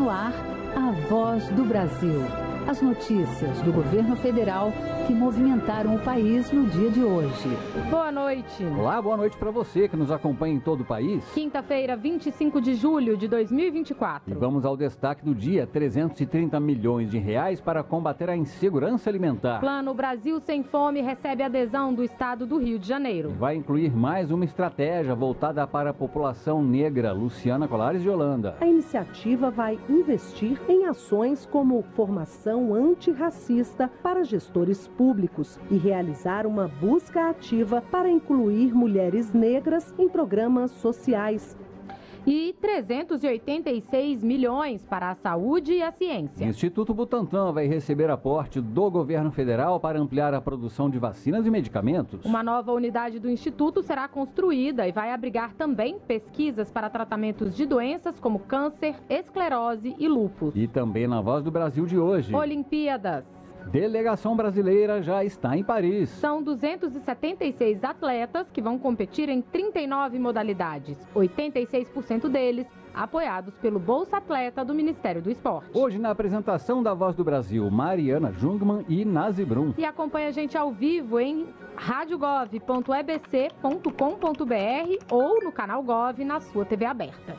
no ar, a Voz do Brasil. As notícias do governo federal que movimentaram o país no dia de hoje. Boa noite. Olá, boa noite para você que nos acompanha em todo o país. Quinta-feira, 25 de julho de 2024. E vamos ao destaque do dia: 330 milhões de reais para combater a insegurança alimentar. Plano Brasil Sem Fome recebe adesão do estado do Rio de Janeiro. E vai incluir mais uma estratégia voltada para a população negra. Luciana Colares de Holanda. A iniciativa vai investir em ações como formação antirracista para gestores públicos e realizar uma busca ativa para incluir mulheres negras em programas sociais. E 386 milhões para a saúde e a ciência. O Instituto Butantan vai receber aporte do governo federal para ampliar a produção de vacinas e medicamentos. Uma nova unidade do Instituto será construída e vai abrigar também pesquisas para tratamentos de doenças como câncer, esclerose e lúpus. E também na Voz do Brasil de hoje. Olimpíadas. Delegação brasileira já está em Paris. São 276 atletas que vão competir em 39 modalidades, 86% deles apoiados pelo Bolsa Atleta do Ministério do Esporte. Hoje, na apresentação da Voz do Brasil, Mariana Jungmann e Nazi Brum. E acompanha a gente ao vivo em radiogov.ebc.com.br ou no canal Gov na sua TV aberta.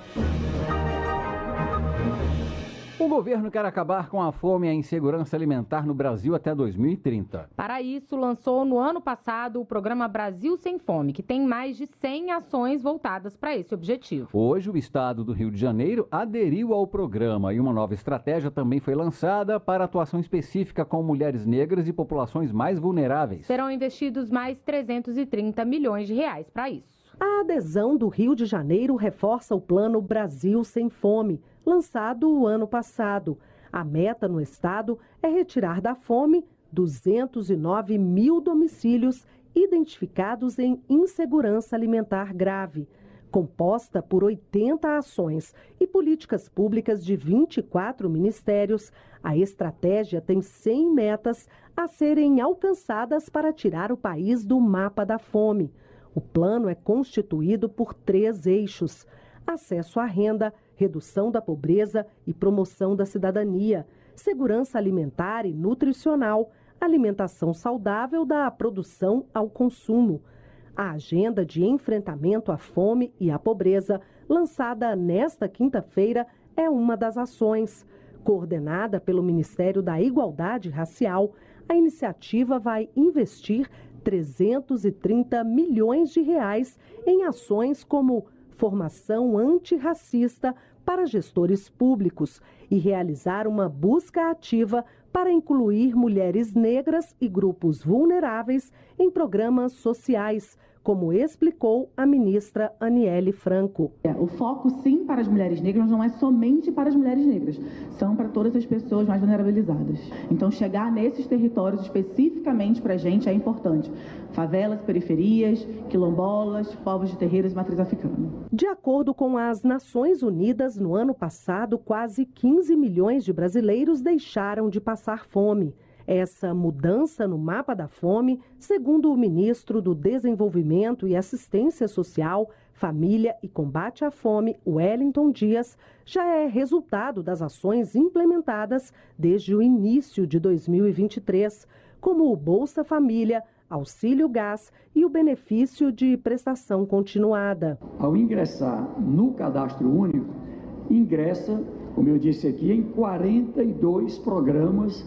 O governo quer acabar com a fome e a insegurança alimentar no Brasil até 2030. Para isso, lançou no ano passado o programa Brasil Sem Fome, que tem mais de 100 ações voltadas para esse objetivo. Hoje, o estado do Rio de Janeiro aderiu ao programa e uma nova estratégia também foi lançada para atuação específica com mulheres negras e populações mais vulneráveis. Serão investidos mais 330 milhões de reais para isso. A adesão do Rio de Janeiro reforça o plano Brasil Sem Fome, lançado o ano passado. A meta no estado é retirar da fome 209 mil domicílios identificados em insegurança alimentar grave. Composta por 80 ações e políticas públicas de 24 ministérios, a estratégia tem 100 metas a serem alcançadas para tirar o país do mapa da fome. O plano é constituído por 3 eixos: acesso à renda, redução da pobreza e promoção da cidadania, segurança alimentar e nutricional, alimentação saudável da produção ao consumo. A agenda de enfrentamento à fome e à pobreza, lançada nesta quinta-feira, é uma das ações. Coordenada pelo Ministério da Igualdade Racial, a iniciativa vai investir 330 milhões de reais em ações como formação antirracista para gestores públicos e realizar uma busca ativa para incluir mulheres negras e grupos vulneráveis em programas sociais, como explicou a ministra Aniele Franco. O foco, sim, para as mulheres negras não é somente para as mulheres negras, são para todas as pessoas mais vulnerabilizadas. Então, chegar nesses territórios especificamente para a gente é importante. Favelas, periferias, quilombolas, povos de terreiros e matriz africana. De acordo com as Nações Unidas, no ano passado, quase 15 milhões de brasileiros deixaram de passar fome. Essa mudança no mapa da fome, segundo o ministro do Desenvolvimento e Assistência Social, Família e Combate à Fome, Wellington Dias, já é resultado das ações implementadas desde o início de 2023, como o Bolsa Família, Auxílio Gás e o benefício de prestação continuada. Ao ingressar no cadastro único, ingressa, como eu disse aqui, em 42 programas,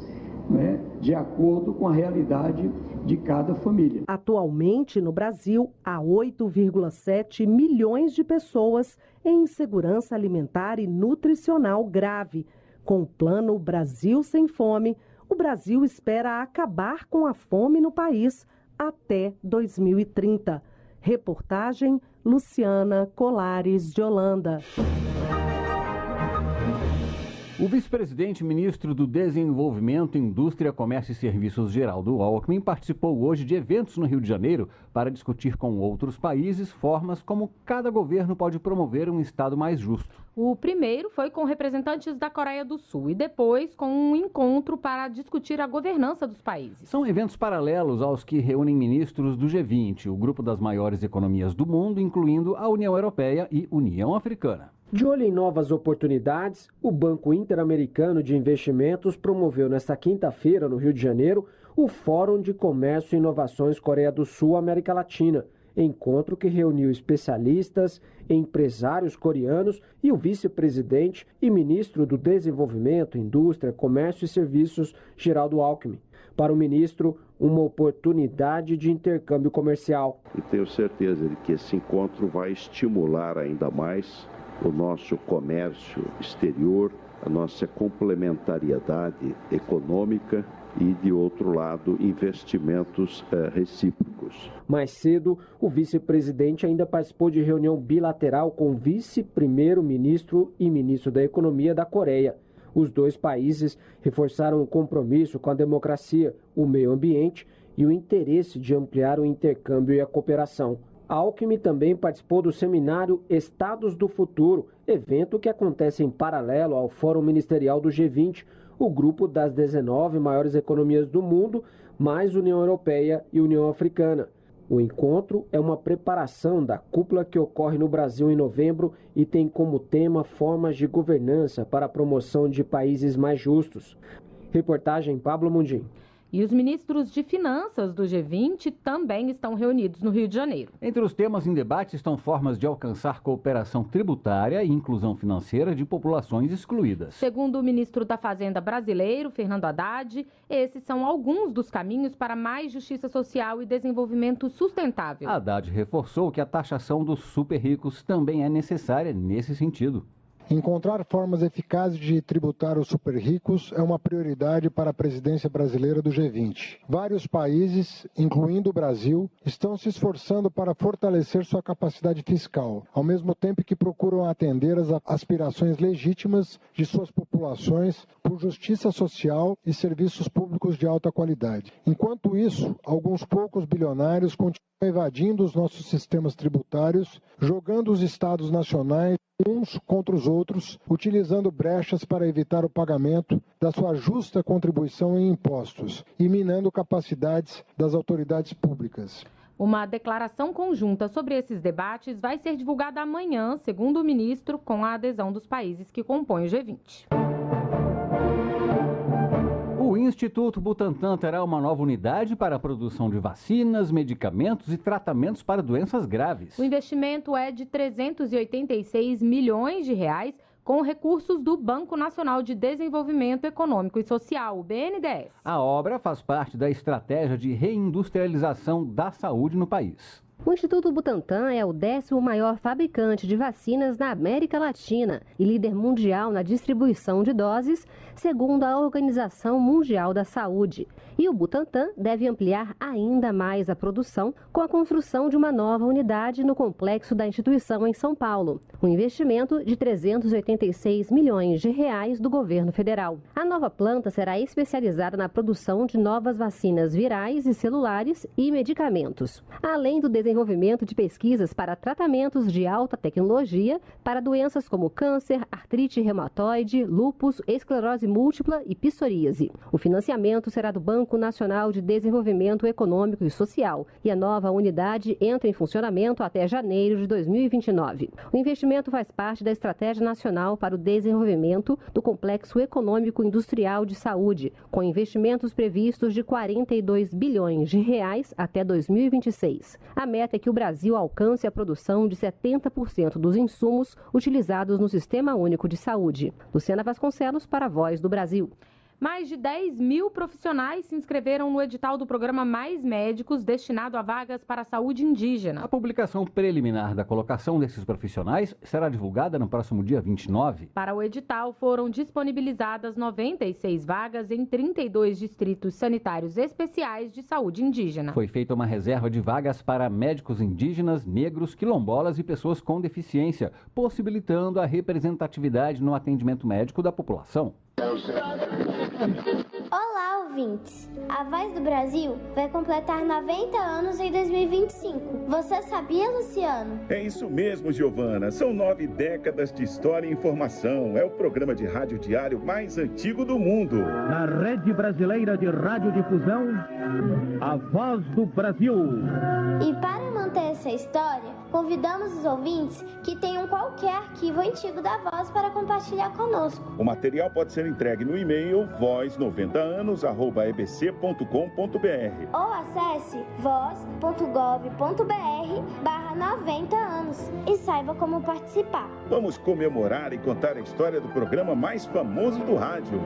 de acordo com a realidade de cada família. Atualmente, no Brasil, há 8,7 milhões de pessoas em insegurança alimentar e nutricional grave. Com o plano Brasil Sem Fome, o Brasil espera acabar com a fome no país até 2030. Reportagem Luciana Colares de Holanda. O vice-presidente ministro do Desenvolvimento, Indústria, Comércio e Serviços, Geraldo Alckmin, participou hoje de eventos no Rio de Janeiro para discutir com outros países formas como cada governo pode promover um Estado mais justo. O primeiro foi com representantes da Coreia do Sul e depois com um encontro para discutir a governança dos países. São eventos paralelos aos que reúnem ministros do G20, o grupo das maiores economias do mundo, incluindo a União Europeia e União Africana. De olho em novas oportunidades, o Banco Interamericano de Investimentos promoveu nesta quinta-feira, no Rio de Janeiro, o Fórum de Comércio e Inovações Coreia do Sul-América Latina, encontro que reuniu especialistas, empresários coreanos e o vice-presidente e ministro do Desenvolvimento, Indústria, Comércio e Serviços, Geraldo Alckmin. Para o ministro, uma oportunidade de intercâmbio comercial. E tenho certeza de que esse encontro vai estimular ainda mais o nosso comércio exterior, a nossa complementariedade econômica e, de outro lado, investimentos recíprocos. Mais cedo, o vice-presidente ainda participou de reunião bilateral com o vice-primeiro-ministro e ministro da Economia da Coreia. Os dois países reforçaram o compromisso com a democracia, o meio ambiente e o interesse de ampliar o intercâmbio e a cooperação. Alckmin também participou do seminário Estados do Futuro, evento que acontece em paralelo ao Fórum Ministerial do G20, o grupo das 19 maiores economias do mundo, mais União Europeia e União Africana. O encontro é uma preparação da cúpula que ocorre no Brasil em novembro e tem como tema formas de governança para a promoção de países mais justos. Reportagem Pablo Mundim. E os ministros de Finanças do G20 também estão reunidos no Rio de Janeiro. Entre os temas em debate estão formas de alcançar cooperação tributária e inclusão financeira de populações excluídas. Segundo o ministro da Fazenda brasileiro, Fernando Haddad, esses são alguns dos caminhos para mais justiça social e desenvolvimento sustentável. Haddad reforçou que a taxação dos super ricos também é necessária nesse sentido. Encontrar formas eficazes de tributar os super ricos é uma prioridade para a presidência brasileira do G20. Vários países, incluindo o Brasil, estão se esforçando para fortalecer sua capacidade fiscal, ao mesmo tempo que procuram atender às aspirações legítimas de suas populações por justiça social e serviços públicos de alta qualidade. Enquanto isso, alguns poucos bilionários continuam evadindo os nossos sistemas tributários, jogando os estados nacionais uns contra os outros, utilizando brechas para evitar o pagamento da sua justa contribuição em impostos e minando capacidades das autoridades públicas. Uma declaração conjunta sobre esses debates vai ser divulgada amanhã, segundo o ministro, com a adesão dos países que compõem o G20. O Instituto Butantan terá uma nova unidade para a produção de vacinas, medicamentos e tratamentos para doenças graves. O investimento é de 386 milhões de reais com recursos do Banco Nacional de Desenvolvimento Econômico e Social, o BNDES. A obra faz parte da estratégia de reindustrialização da saúde no país. O Instituto Butantan é o 10º maior fabricante de vacinas na América Latina e líder mundial na distribuição de doses, segundo a Organização Mundial da Saúde. E o Butantan deve ampliar ainda mais a produção com a construção de uma nova unidade no complexo da instituição em São Paulo. Um investimento de 386 milhões de reais do governo federal. A nova planta será especializada na produção de novas vacinas virais e celulares e medicamentos, além do desenvolvimento de pesquisas para tratamentos de alta tecnologia para doenças como câncer, artrite reumatoide, lúpus, esclerose múltipla e psoríase. O financiamento será do Banco Nacional de Desenvolvimento Econômico e Social e a nova unidade entra em funcionamento até janeiro de 2029. O investimento faz parte da Estratégia Nacional para o Desenvolvimento do Complexo Econômico Industrial de Saúde, com investimentos previstos de 42 bilhões de reais até 2026. A meta é que o Brasil alcance a produção de 70% dos insumos utilizados no Sistema Único de Saúde. Luciana Vasconcelos para a Voz do Brasil. Mais de 10 mil profissionais se inscreveram no edital do programa Mais Médicos, destinado a vagas para a saúde indígena. A publicação preliminar da colocação desses profissionais será divulgada no próximo dia 29. Para o edital, foram disponibilizadas 96 vagas em 32 distritos sanitários especiais de saúde indígena. Foi feita uma reserva de vagas para médicos indígenas, negros, quilombolas e pessoas com deficiência, possibilitando a representatividade no atendimento médico da população. Olá, ouvintes! A Voz do Brasil vai completar 90 anos em 2025. Você sabia, Luciano? É isso mesmo, Giovana. São 9 décadas de história e informação. É o programa de rádio diário mais antigo do mundo. Na Rede Brasileira de Radiodifusão, a Voz do Brasil. E para manter manter essa história, convidamos os ouvintes que tenham qualquer arquivo antigo da Voz para compartilhar conosco. O material pode ser entregue no e-mail voz90anos@ebc.com.br ou acesse voz.gov.br/90anos e saiba como participar. Vamos comemorar e contar a história do programa mais famoso do rádio.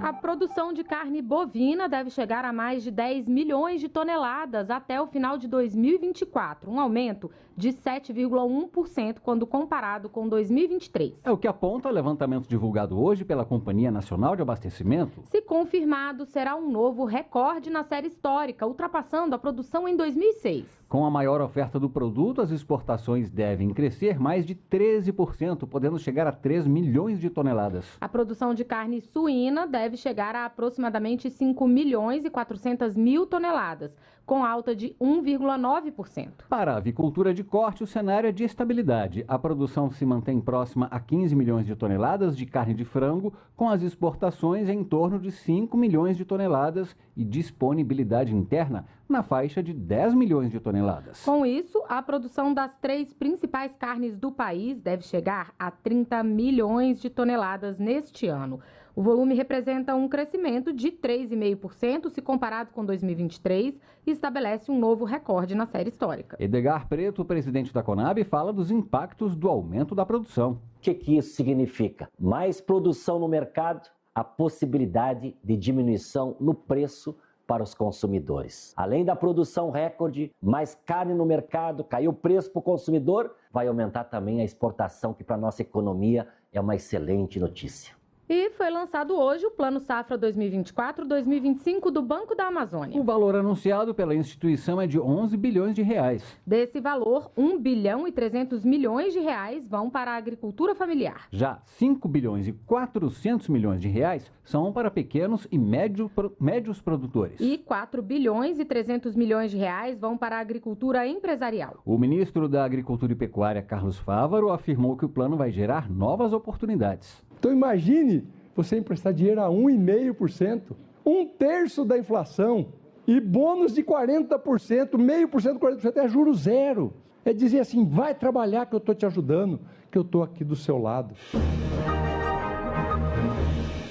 A produção de carne bovina deve chegar a mais de 10 milhões de toneladas até o final de 2024, um aumento de 7,1% quando comparado com 2023. É o que aponta o levantamento divulgado hoje pela Companhia Nacional de Abastecimento. Se confirmado, será um novo recorde na série histórica, ultrapassando a produção em 2006. Com a maior oferta do produto, as exportações devem crescer mais de 13%, podendo chegar a 3 milhões de toneladas. A produção de carne suína deve chegar a aproximadamente 5 milhões e 400 mil toneladas, com alta de 1,9%. Para a avicultura de corte, o cenário é de estabilidade. A produção se mantém próxima a 15 milhões de toneladas de carne de frango, com as exportações em torno de 5 milhões de toneladas e disponibilidade interna na faixa de 10 milhões de toneladas. Com isso, a produção das 3 principais carnes do país deve chegar a 30 milhões de toneladas neste ano. O volume representa um crescimento de 3,5% se comparado com 2023 e estabelece um novo recorde na série histórica. Edgar Preto, presidente da Conab, fala dos impactos do aumento da produção. O que isso significa? Mais produção no mercado, a possibilidade de diminuição no preço para os consumidores. Além da produção recorde, mais carne no mercado, caiu o preço para o consumidor, vai aumentar também a exportação, que para a nossa economia é uma excelente notícia. E foi lançado hoje o Plano Safra 2024-2025 do Banco da Amazônia. O valor anunciado pela instituição é de 11 bilhões de reais. Desse valor, 1 bilhão e 300 milhões de reais vão para a agricultura familiar. Já 5 bilhões e 400 milhões de reais são para pequenos e médios produtores. E 4 bilhões e 300 milhões de reais vão para a agricultura empresarial. O ministro da Agricultura e Pecuária, Carlos Fávaro, afirmou que o plano vai gerar novas oportunidades. Então imagine você emprestar dinheiro a 1,5%, 1/3 da inflação e bônus de 40%, 0,5%, 40% é juro zero. É dizer assim, vai trabalhar que eu estou te ajudando, que eu estou aqui do seu lado.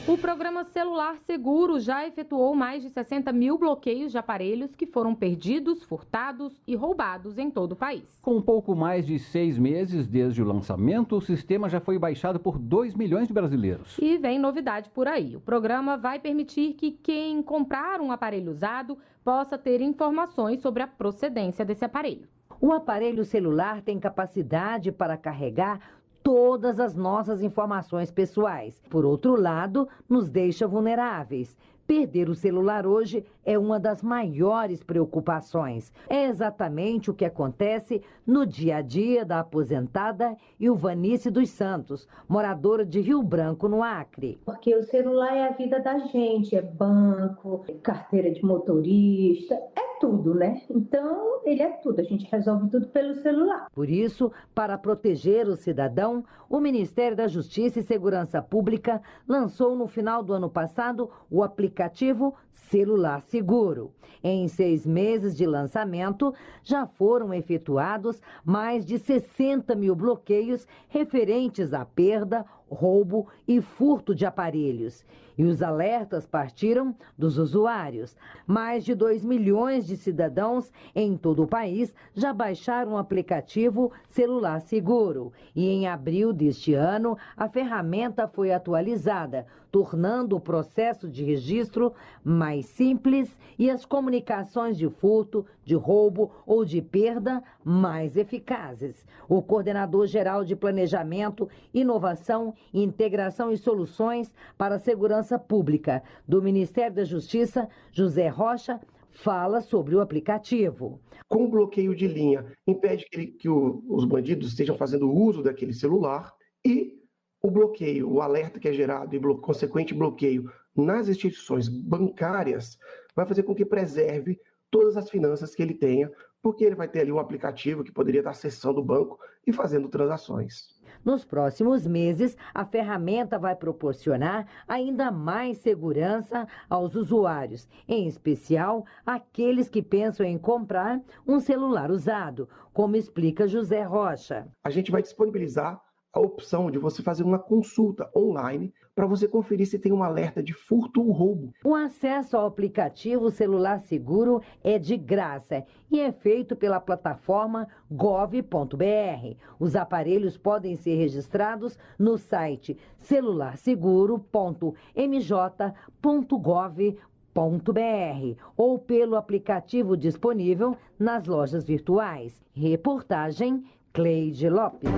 O programa Celular Seguro já efetuou mais de 60 mil bloqueios de aparelhos que foram perdidos, furtados e roubados em todo o país. Com pouco mais de 6 meses desde o lançamento, o sistema já foi baixado por 2 milhões de brasileiros. E vem novidade por aí. O programa vai permitir que quem comprar um aparelho usado possa ter informações sobre a procedência desse aparelho. O aparelho celular tem capacidade para carregar todas as nossas informações pessoais. Por outro lado, nos deixa vulneráveis. Perder o celular hoje é uma das maiores preocupações. É exatamente o que acontece no dia a dia da aposentada Ilvanice dos Santos, moradora de Rio Branco, no Acre. Porque o celular é a vida da gente, é banco, carteira de motorista, é tudo, né? Então, ele é tudo, a gente resolve tudo pelo celular. Por isso, para proteger o cidadão, o Ministério da Justiça e Segurança Pública lançou no final do ano passado o aplicativo Celular Seguro. Em 6 meses de lançamento, já foram efetuados mais de 60 mil bloqueios referentes à perda, roubo e furto de aparelhos. E os alertas partiram dos usuários. Mais de 2 milhões de cidadãos em todo o país já baixaram o aplicativo Celular Seguro. E em abril deste ano, a ferramenta foi atualizada, tornando o processo de registro mais simples e as comunicações de furto, de roubo ou de perda mais eficazes. O coordenador-geral de Planejamento, Inovação, Integração e Soluções para a Segurança Pública do Ministério da Justiça, José Rocha, fala sobre o aplicativo. Com o bloqueio de linha, impede que os bandidos estejam fazendo uso daquele celular e o bloqueio, o alerta que é gerado e consequente bloqueio nas instituições bancárias vai fazer com que preserve todas as finanças que ele tenha, porque ele vai ter ali um aplicativo que poderia estar acessando o banco e fazendo transações. Nos próximos meses, a ferramenta vai proporcionar ainda mais segurança aos usuários, em especial aqueles que pensam em comprar um celular usado, como explica José Rocha. A gente vai disponibilizar a opção de você fazer uma consulta online para você conferir se tem um alerta de furto ou roubo. O acesso ao aplicativo Celular Seguro é de graça e é feito pela plataforma gov.br. Os aparelhos podem ser registrados no site celularseguro.mj.gov.br ou pelo aplicativo disponível nas lojas virtuais. Reportagem Cleide Lopes.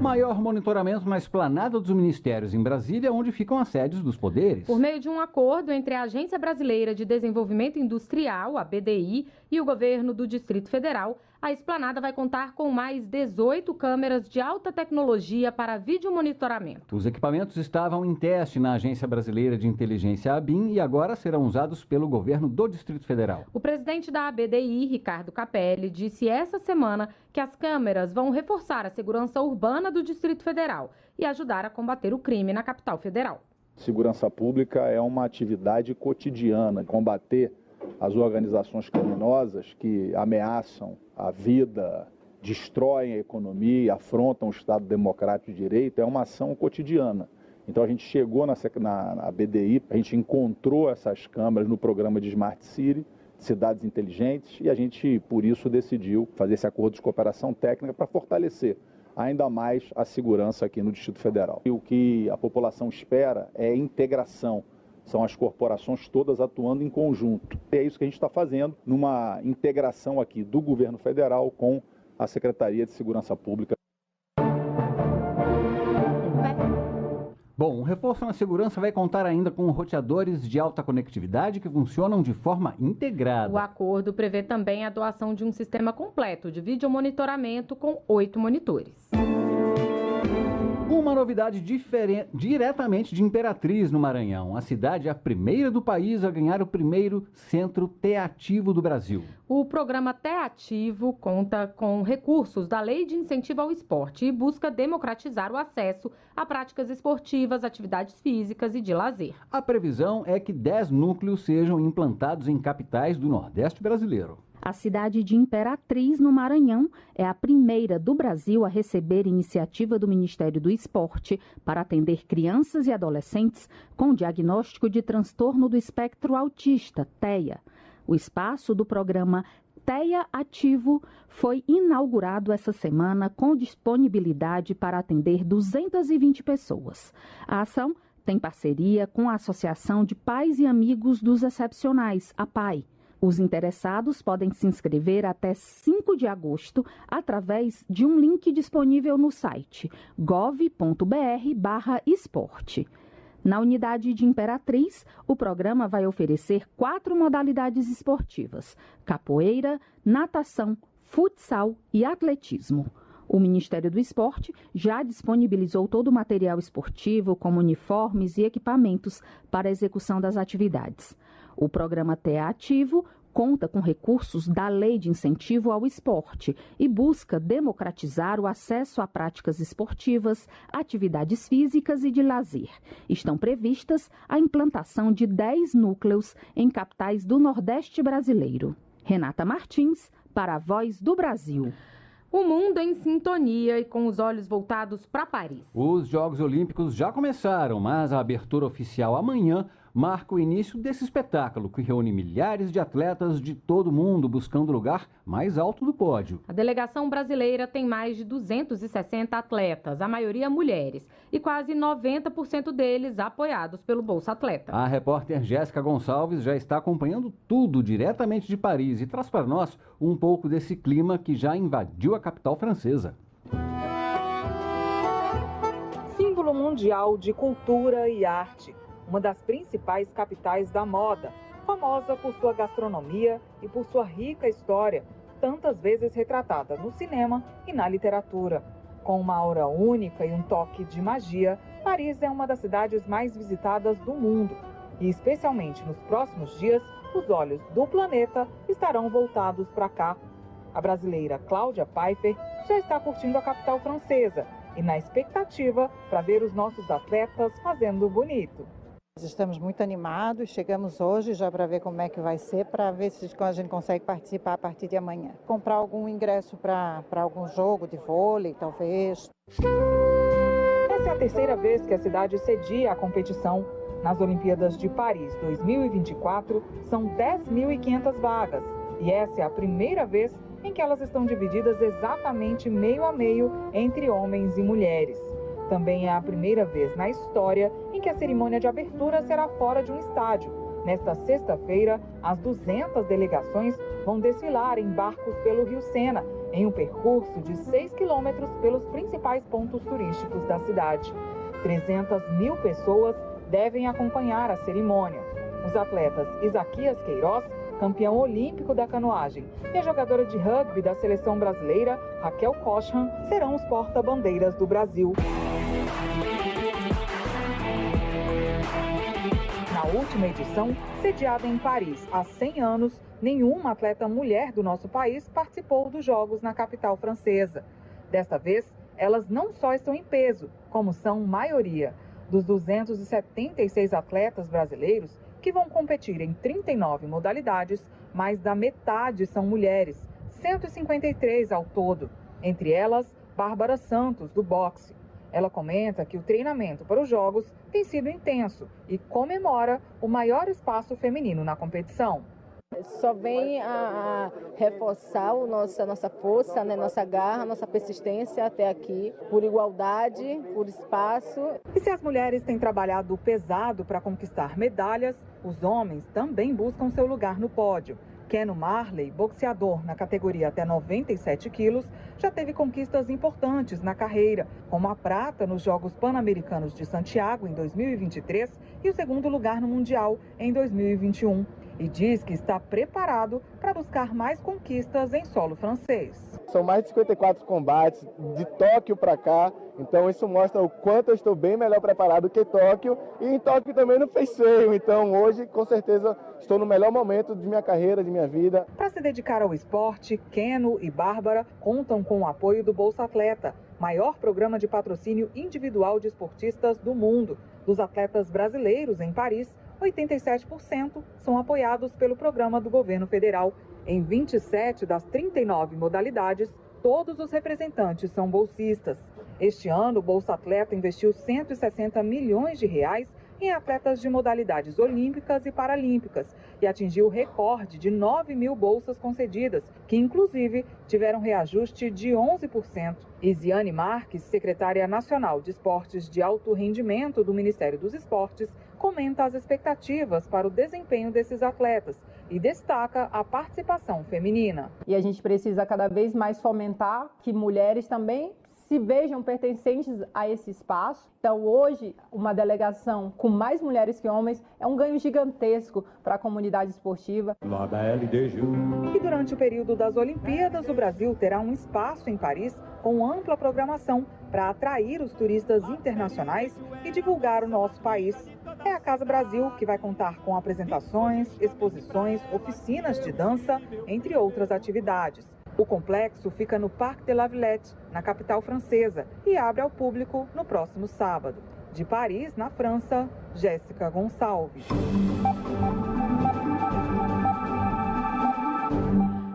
Maior monitoramento na esplanada dos ministérios em Brasília, onde ficam as sedes dos poderes. Por meio de um acordo entre a Agência Brasileira de Desenvolvimento Industrial, a BDI, e o governo do Distrito Federal, a esplanada vai contar com mais 18 câmeras de alta tecnologia para videomonitoramento. Os equipamentos estavam em teste na Agência Brasileira de Inteligência, ABIN, e agora serão usados pelo governo do Distrito Federal. O presidente da BDI, Ricardo Capelli, disse essa semana que as câmeras vão reforçar a segurança urbana do Distrito Federal e ajudar a combater o crime na capital federal. Segurança pública é uma atividade cotidiana, combater as organizações criminosas que ameaçam a vida, destroem a economia, afrontam o Estado Democrático de Direito, é uma ação cotidiana. Então a gente chegou na BDI, a gente encontrou essas câmeras no programa de Smart City, cidades inteligentes, e a gente, por isso, decidiu fazer esse acordo de cooperação técnica para fortalecer ainda mais a segurança aqui no Distrito Federal. E o que a população espera é integração. São as corporações todas atuando em conjunto. É isso que a gente está fazendo, numa integração aqui do governo federal com a Secretaria de Segurança Pública. Bom, o reforço na segurança vai contar ainda com roteadores de alta conectividade que funcionam de forma integrada. O acordo prevê também a doação de um sistema completo de videomonitoramento com 8 monitores. Uma novidade diretamente de Imperatriz, no Maranhão. A cidade é a primeira do país a ganhar o primeiro centro teativo do Brasil. O programa Teativo conta com recursos da Lei de Incentivo ao Esporte e busca democratizar o acesso a práticas esportivas, atividades físicas e de lazer. A previsão é que 10 núcleos sejam implantados em capitais do Nordeste brasileiro. A cidade de Imperatriz, no Maranhão, é a primeira do Brasil a receber iniciativa do Ministério do Esporte para atender crianças e adolescentes com diagnóstico de transtorno do espectro autista, TEA. O espaço do programa TEA Ativo foi inaugurado essa semana com disponibilidade para atender 220 pessoas. A ação tem parceria com a Associação de Pais e Amigos dos Excepcionais, a PAI. Os interessados podem se inscrever até 5 de agosto através de um link disponível no site gov.br/esporte. Na unidade de Imperatriz, o programa vai oferecer 4 modalidades esportivas: capoeira, natação, futsal e atletismo. O Ministério do Esporte já disponibilizou todo o material esportivo, como uniformes e equipamentos para a execução das atividades. O programa Teativo conta com recursos da Lei de Incentivo ao Esporte e busca democratizar o acesso a práticas esportivas, atividades físicas e de lazer. Estão previstas a implantação de 10 núcleos em capitais do Nordeste brasileiro. Renata Martins, para a Voz do Brasil. O mundo em sintonia e com os olhos voltados para Paris. Os Jogos Olímpicos já começaram, mas a abertura oficial amanhã marca o início desse espetáculo que reúne milhares de atletas de todo o mundo buscando o lugar mais alto do pódio. A delegação brasileira tem mais de 260 atletas, a maioria mulheres, e quase 90% deles apoiados pelo Bolsa Atleta. A repórter Jéssica Gonçalves já está acompanhando tudo diretamente de Paris e traz para nós um pouco desse clima que já invadiu a capital francesa. Símbolo mundial de cultura e arte. Uma das principais capitais da moda, famosa por sua gastronomia e por sua rica história, tantas vezes retratada no cinema e na literatura. Com uma aura única e um toque de magia, Paris é uma das cidades mais visitadas do mundo. E especialmente nos próximos dias, os olhos do planeta estarão voltados para cá. A brasileira Cláudia Pfeiffer já está curtindo a capital francesa e na expectativa para ver os nossos atletas fazendo bonito. Estamos muito animados, chegamos hoje já para ver como é que vai ser, para ver se a gente consegue participar a partir de amanhã. Comprar algum ingresso para algum jogo de vôlei, talvez. Essa é a terceira vez que a cidade cedia a competição. Nas Olimpíadas de Paris 2024, são 10.500 vagas. E essa é a primeira vez em que elas estão divididas exatamente meio a meio entre homens e mulheres. Também é a primeira vez na história em que a cerimônia de abertura será fora de um estádio. Nesta sexta-feira, as 200 delegações vão desfilar em barcos pelo Rio Sena, em um percurso de 6 quilômetros pelos principais pontos turísticos da cidade. 300.000 pessoas devem acompanhar a cerimônia. Os atletas Isaquias Queiroz, campeão olímpico da canoagem, e a jogadora de rugby da seleção brasileira, Raquel Cochan, serão os porta-bandeiras do Brasil. Na última edição, sediada em Paris há 100 anos, nenhuma atleta mulher do nosso país participou dos Jogos na capital francesa. Desta vez, elas não só estão em peso, como são maioria. Dos 276 atletas brasileiros que vão competir em 39 modalidades, mais da metade são mulheres, 153 ao todo. Entre elas, Bárbara Santos, do boxe. Ela comenta que o treinamento para os Jogos tem sido intenso e comemora o maior espaço feminino na competição. Só vem a reforçar a nossa força, né, nossa garra, nossa persistência até aqui, por igualdade, por espaço. E se as mulheres têm trabalhado pesado para conquistar medalhas, os homens também buscam seu lugar no pódio. Keno Marley, boxeador na categoria até 97 quilos, já teve conquistas importantes na carreira, como a prata nos Jogos Pan-Americanos de Santiago em 2023 e o segundo lugar no Mundial em 2021. E diz que está preparado para buscar mais conquistas em solo francês. São mais de 54 combates de Tóquio para cá, então isso mostra o quanto eu estou bem melhor preparado que Tóquio, e em Tóquio também não fez feio, então hoje com certeza estou no melhor momento de minha carreira, de minha vida. Para se dedicar ao esporte, Keno e Bárbara contam com o apoio do Bolsa Atleta, maior programa de patrocínio individual de esportistas do mundo. Dos atletas brasileiros em Paris, 87% são apoiados pelo programa do governo federal. Em 27 das 39 modalidades, todos os representantes são bolsistas. Este ano, o Bolsa Atleta investiu 160 milhões de reais em atletas de modalidades olímpicas e paralímpicas e atingiu o recorde de 9.000 bolsas concedidas, que inclusive tiveram reajuste de 11%. Isiane Marques, secretária nacional de esportes de alto rendimento do Ministério dos Esportes, comenta as expectativas para o desempenho desses atletas e destaca a participação feminina. E a gente precisa cada vez mais fomentar que mulheres também se vejam pertencentes a esse espaço. Então, hoje, uma delegação com mais mulheres que homens é um ganho gigantesco para a comunidade esportiva. E durante o período das Olimpíadas, o Brasil terá um espaço em Paris com ampla programação para atrair os turistas internacionais e divulgar o nosso país. É a Casa Brasil, que vai contar com apresentações, exposições, oficinas de dança, entre outras atividades. O complexo fica no Parc de la Villette, na capital francesa, e abre ao público no próximo sábado. De Paris, na França, Jéssica Gonçalves.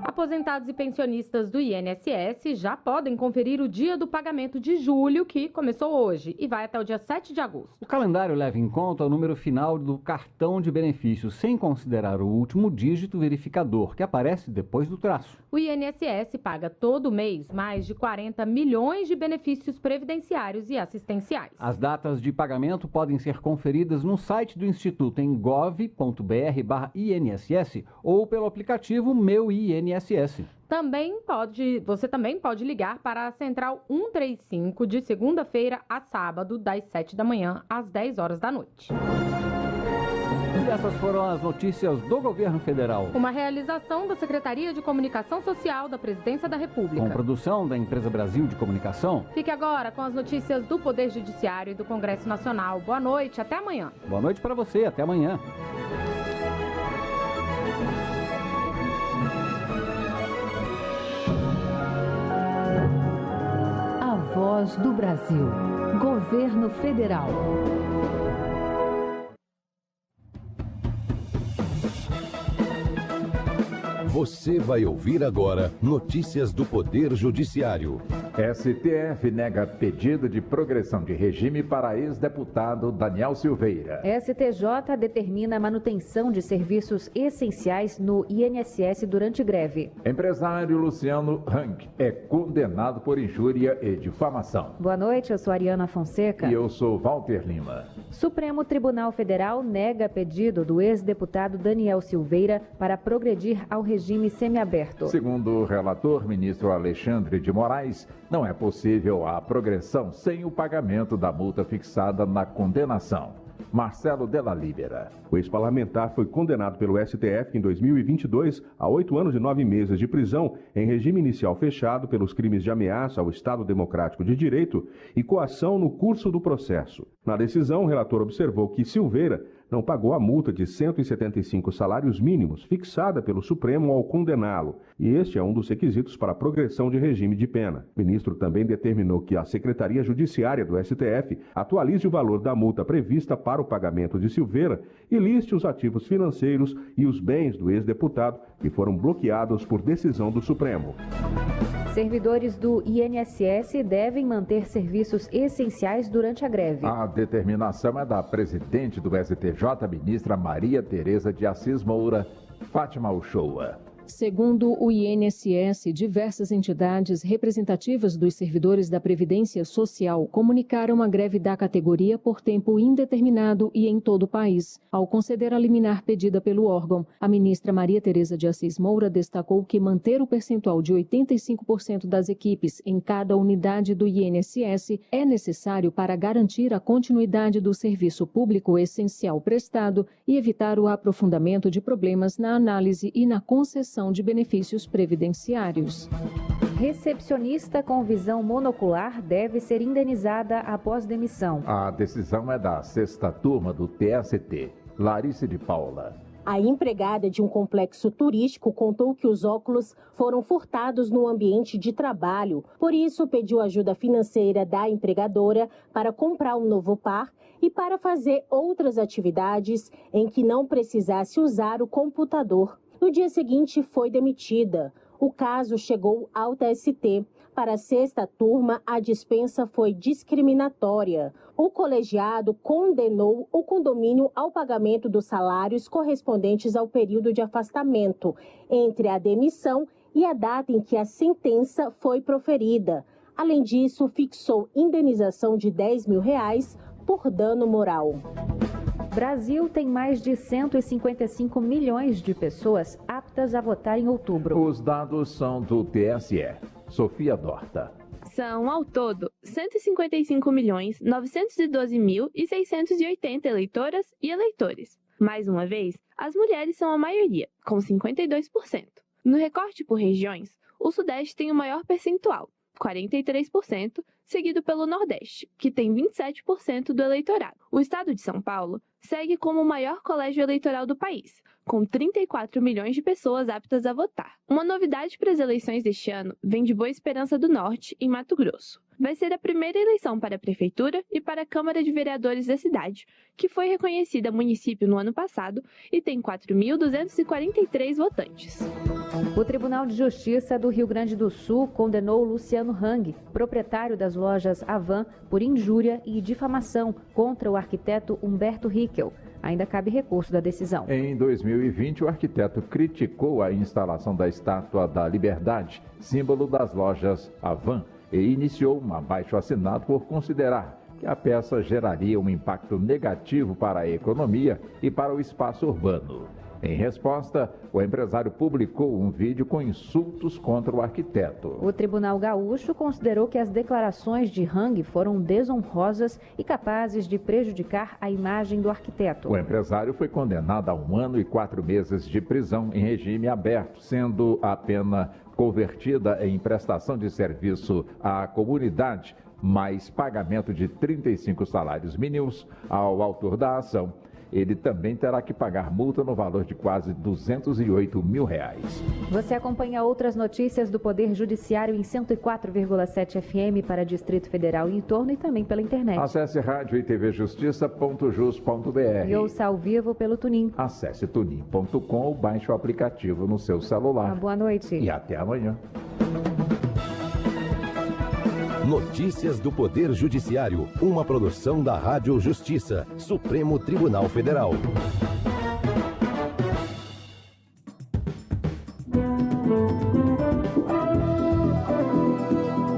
Aposentados e pensionistas do INSS já podem conferir o dia do pagamento de julho, que começou hoje e vai até o dia 7 de agosto. O calendário leva em conta o número final do cartão de benefícios, sem considerar o último dígito verificador, que aparece depois do traço. O INSS paga todo mês mais de 40 milhões de benefícios previdenciários e assistenciais. As datas de pagamento podem ser conferidas no site do Instituto em gov.br/INSS ou pelo aplicativo Meu INSS. Você também pode ligar para a Central 135 de segunda-feira a sábado, das 7 da manhã às 10 horas da noite. E essas foram as notícias do Governo Federal. Uma realização da Secretaria de Comunicação Social da Presidência da República. Com produção da Empresa Brasil de Comunicação. Fique agora com as notícias do Poder Judiciário e do Congresso Nacional. Boa noite, até amanhã. Boa noite para você, até amanhã. Voz do Brasil. Governo Federal. Você vai ouvir agora notícias do Poder Judiciário. STF nega pedido de progressão de regime para ex-deputado Daniel Silveira. STJ determina a manutenção de serviços essenciais no INSS durante greve. Empresário Luciano Hang é condenado por injúria e difamação. Boa noite, eu sou Ariana Fonseca. E eu sou Walter Lima. Supremo Tribunal Federal nega pedido do ex-deputado Daniel Silveira para progredir ao regime semiaberto. Segundo o relator, ministro Alexandre de Moraes, não é possível a progressão sem o pagamento da multa fixada na condenação. Marcelo Della Libera. O ex-parlamentar foi condenado pelo STF em 2022 a 8 anos e 9 meses de prisão em regime inicial fechado pelos crimes de ameaça ao Estado Democrático de Direito e coação no curso do processo. Na decisão, o relator observou que Silveira não pagou a multa de 175 salários mínimos fixada pelo Supremo ao condená-lo, e este é um dos requisitos para a progressão de regime de pena. O ministro também determinou que a Secretaria Judiciária do STF atualize o valor da multa prevista para o pagamento de Silveira e liste os ativos financeiros e os bens do ex-deputado que foram bloqueados por decisão do Supremo. Servidores do INSS devem manter serviços essenciais durante a greve. A determinação é da presidente do STJ, ministra Maria Tereza de Assis Moura, Fátima Uchoa. Segundo o INSS, diversas entidades representativas dos servidores da Previdência Social comunicaram a greve da categoria por tempo indeterminado e em todo o país. Ao conceder a liminar pedida pelo órgão, a ministra Maria Tereza de Assis Moura destacou que manter o percentual de 85% das equipes em cada unidade do INSS é necessário para garantir a continuidade do serviço público essencial prestado e evitar o aprofundamento de problemas na análise e na concessão de benefícios previdenciários. Recepcionista com visão monocular deve ser indenizada após demissão. A decisão é da 6ª turma do TST. Larissa de Paula. A empregada de um complexo turístico contou que os óculos foram furtados no ambiente de trabalho. Por isso, pediu ajuda financeira da empregadora para comprar um novo par e para fazer outras atividades em que não precisasse usar o computador. No dia seguinte, foi demitida. O caso chegou ao TST. Para a 6ª turma, a dispensa foi discriminatória. O colegiado condenou o condomínio ao pagamento dos salários correspondentes ao período de afastamento, entre a demissão e a data em que a sentença foi proferida. Além disso, fixou indenização de R$10 mil por dano moral. Brasil tem mais de 155 milhões de pessoas aptas a votar em outubro. Os dados são do TSE. Sofia Dorta. São, ao todo, 155.912.680 eleitoras e eleitores. Mais uma vez, as mulheres são a maioria, com 52%. No recorte por regiões, o Sudeste tem o maior percentual, 43%, seguido pelo Nordeste, que tem 27% do eleitorado. O estado de São Paulo segue como o maior colégio eleitoral do país, com 34 milhões de pessoas aptas a votar. Uma novidade para as eleições deste ano vem de Boa Esperança do Norte, em Mato Grosso. Vai ser a primeira eleição para a Prefeitura e para a Câmara de Vereadores da cidade, que foi reconhecida município no ano passado e tem 4.243 votantes. O Tribunal de Justiça do Rio Grande do Sul condenou Luciano Hang, proprietário das lojas Avan, por injúria e difamação contra o arquiteto Humberto Rickel. Ainda cabe recurso da decisão. Em 2020, o arquiteto criticou a instalação da Estátua da Liberdade, símbolo das lojas Avan, e iniciou um abaixo-assinado por considerar que a peça geraria um impacto negativo para a economia e para o espaço urbano. Em resposta, o empresário publicou um vídeo com insultos contra o arquiteto. O Tribunal Gaúcho considerou que as declarações de Hang foram desonrosas e capazes de prejudicar a imagem do arquiteto. O empresário foi condenado a 1 ano e 4 meses de prisão em regime aberto, sendo a pena convertida em prestação de serviço à comunidade, mais pagamento de 35 salários mínimos ao autor da ação ele também terá que pagar multa no valor de quase R$208 mil. Você acompanha outras notícias do Poder Judiciário em 104,7 FM para Distrito Federal e em torno e também pela internet. Acesse rádio e tvjustiça.jus.br e ouça ao vivo pelo Tunin. Acesse tunin.com ou baixe o aplicativo no seu celular. Boa noite. E até amanhã. Notícias do Poder Judiciário, uma produção da Rádio Justiça, Supremo Tribunal Federal.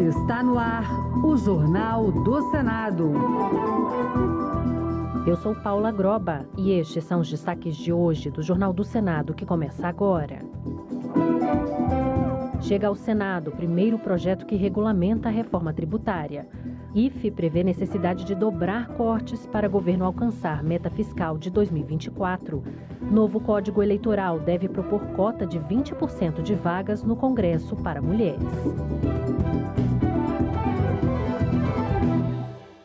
Está no ar o Jornal do Senado. Eu sou Paula Groba e estes são os destaques de hoje do Jornal do Senado, que começa agora. Chega ao Senado o primeiro projeto que regulamenta a reforma tributária. IFE prevê necessidade de dobrar cortes para governo alcançar meta fiscal de 2024. Novo Código Eleitoral deve propor cota de 20% de vagas no Congresso para mulheres.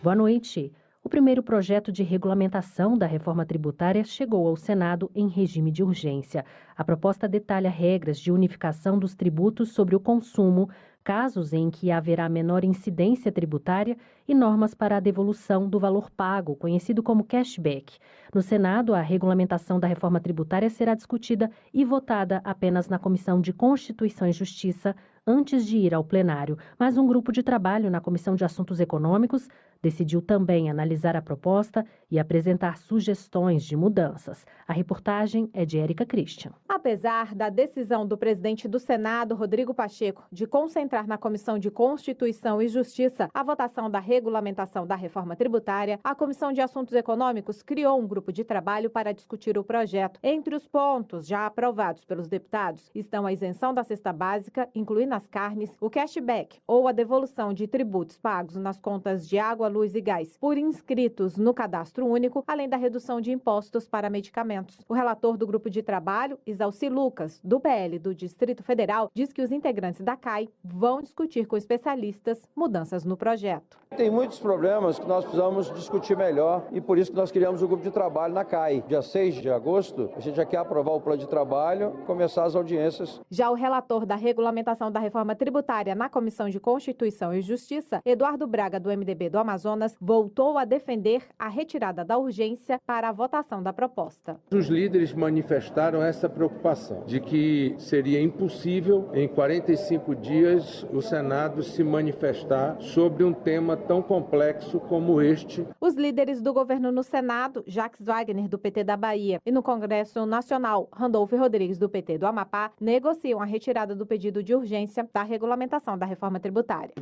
Boa noite. O primeiro projeto de regulamentação da reforma tributária chegou ao Senado em regime de urgência. A proposta detalha regras de unificação dos tributos sobre o consumo, casos em que haverá menor incidência tributária e normas para a devolução do valor pago, conhecido como cashback. No Senado, a regulamentação da reforma tributária será discutida e votada apenas na Comissão de Constituição e Justiça antes de ir ao plenário. Mas um grupo de trabalho na Comissão de Assuntos Econômicos decidiu também analisar a proposta e apresentar sugestões de mudanças. A reportagem é de Érica Christian. Apesar da decisão do presidente do Senado, Rodrigo Pacheco, de concentrar na Comissão de Constituição e Justiça a votação da regulamentação da reforma tributária, a Comissão de Assuntos Econômicos criou um grupo de trabalho para discutir o projeto. Entre os pontos já aprovados pelos deputados estão a isenção da cesta básica, incluindo as carnes, o cashback ou a devolução de tributos pagos nas contas de água, luz e gás por inscritos no cadastro único, além da redução de impostos para medicamentos. O relator do grupo de trabalho, Isalci Lucas, do PL do Distrito Federal, diz que os integrantes da CAI vão discutir com especialistas mudanças no projeto. Tem muitos problemas que nós precisamos discutir melhor e por isso que nós criamos o grupo de trabalho na CAI. Dia 6 de agosto, a gente já quer aprovar o plano de trabalho, começar as audiências. Já o relator da regulamentação da reforma tributária na Comissão de Constituição e Justiça, Eduardo Braga, do MDB do Amazonas, voltou a defender a retirada da urgência para a votação da proposta. Os líderes manifestaram essa preocupação de que seria impossível, em 45 dias, o Senado se manifestar sobre um tema tão complexo como este. Os líderes do governo no Senado, Jacques Wagner, do PT da Bahia, e no Congresso Nacional, Randolfo Rodrigues, do PT do Amapá, negociam a retirada do pedido de urgência da regulamentação da reforma tributária.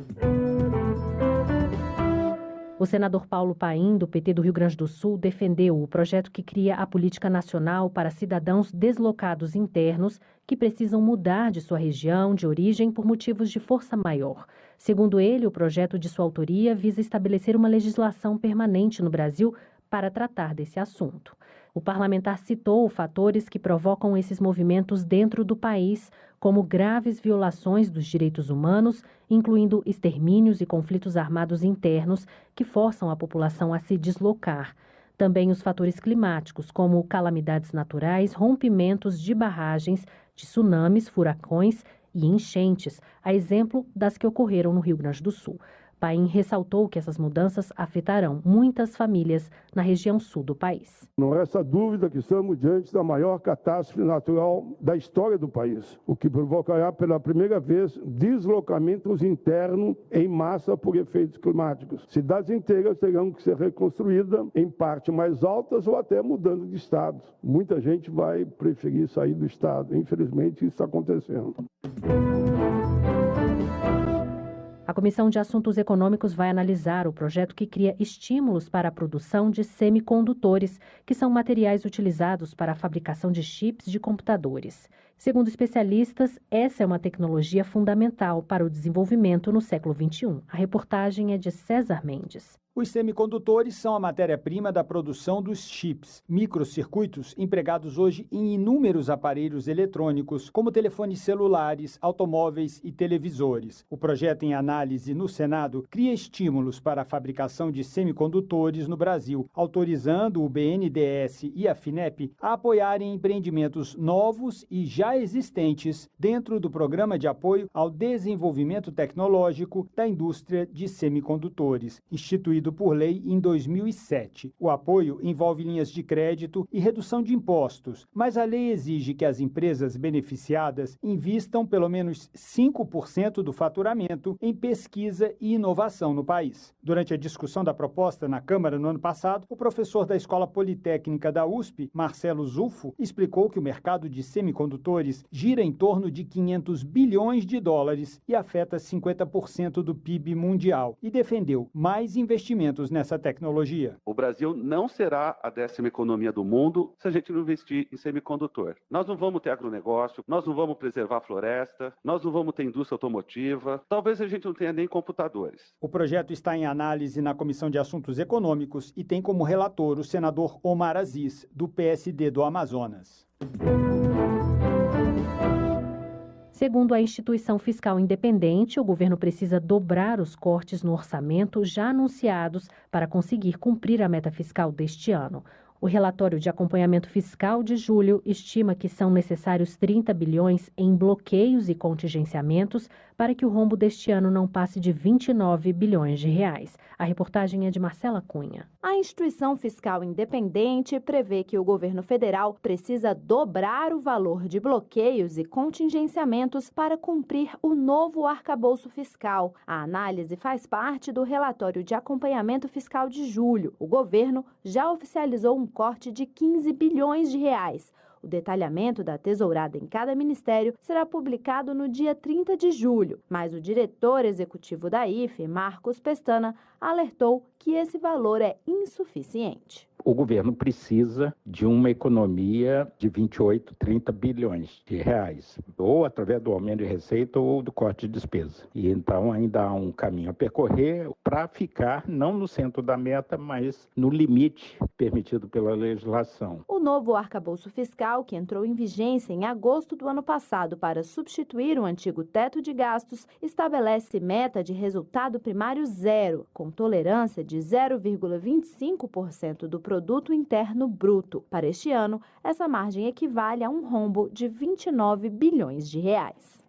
O senador Paulo Paim, do PT do Rio Grande do Sul, defendeu o projeto que cria a Política Nacional para cidadãos deslocados internos que precisam mudar de sua região de origem por motivos de força maior. Segundo ele, o projeto de sua autoria visa estabelecer uma legislação permanente no Brasil para tratar desse assunto. O parlamentar citou fatores que provocam esses movimentos dentro do país, como graves violações dos direitos humanos, incluindo extermínios e conflitos armados internos que forçam a população a se deslocar. Também os fatores climáticos, como calamidades naturais, rompimentos de barragens, tsunamis, furacões e enchentes, a exemplo das que ocorreram no Rio Grande do Sul. Paim ressaltou que essas mudanças afetarão muitas famílias na região sul do país. Não resta dúvida que estamos diante da maior catástrofe natural da história do país, o que provocará pela primeira vez deslocamentos internos em massa por efeitos climáticos. Cidades inteiras terão que ser reconstruídas em parte mais altas ou até mudando de estado. Muita gente vai preferir sair do estado. Infelizmente, isso está acontecendo. A Comissão de Assuntos Econômicos vai analisar o projeto que cria estímulos para a produção de semicondutores, que são materiais utilizados para a fabricação de chips de computadores. Segundo especialistas, essa é uma tecnologia fundamental para o desenvolvimento no século XXI. A reportagem é de César Mendes. Os semicondutores são a matéria-prima da produção dos chips, microcircuitos empregados hoje em inúmeros aparelhos eletrônicos, como telefones celulares, automóveis e televisores. O projeto em análise no Senado cria estímulos para a fabricação de semicondutores no Brasil, autorizando o BNDES e a FINEP a apoiarem empreendimentos novos e já existentes dentro do Programa de Apoio ao Desenvolvimento Tecnológico da Indústria de Semicondutores, instituído por lei em 2007. O apoio envolve linhas de crédito e redução de impostos, mas a lei exige que as empresas beneficiadas invistam pelo menos 5% do faturamento em pesquisa e inovação no país. Durante a discussão da proposta na Câmara no ano passado, o professor da Escola Politécnica da USP, Marcelo Zufo, explicou que o mercado de semicondutores gira em torno de 500 bilhões de dólares e afeta 50% do PIB mundial, e defendeu mais investimentos nessa tecnologia. O Brasil não será a 10ª economia do mundo se a gente não investir em semicondutor. Nós não vamos ter agronegócio, nós não vamos preservar a floresta, nós não vamos ter indústria automotiva, talvez a gente não tenha nem computadores. O projeto está em análise na Comissão de Assuntos Econômicos e tem como relator o senador Omar Aziz, do PSD do Amazonas. Segundo a instituição fiscal independente, o governo precisa dobrar os cortes no orçamento já anunciados para conseguir cumprir a meta fiscal deste ano. O relatório de acompanhamento fiscal de julho estima que são necessários 30 bilhões em bloqueios e contingenciamentos para que o rombo deste ano não passe de 29 bilhões de reais. A reportagem é de Marcela Cunha. A instituição fiscal independente prevê que o governo federal precisa dobrar o valor de bloqueios e contingenciamentos para cumprir o novo arcabouço fiscal. A análise faz parte do relatório de acompanhamento fiscal de julho. O governo já oficializou um corte de 15 bilhões de reais. O detalhamento da tesourada em cada ministério será publicado no dia 30 de julho, mas o diretor executivo da IFE, Marcos Pestana, alertou que esse valor é insuficiente. O governo precisa de uma economia de 28, 30 bilhões de reais, ou através do aumento de receita ou do corte de despesa. E então ainda há um caminho a percorrer para ficar não no centro da meta, mas no limite permitido pela legislação. O novo arcabouço fiscal, que entrou em vigência em agosto do ano passado para substituir o antigo teto de gastos, estabelece meta de resultado primário zero, com tolerância de 0,25% do Produto Interno Bruto. Para este ano, essa margem equivale a um rombo de 29 bilhões de reais.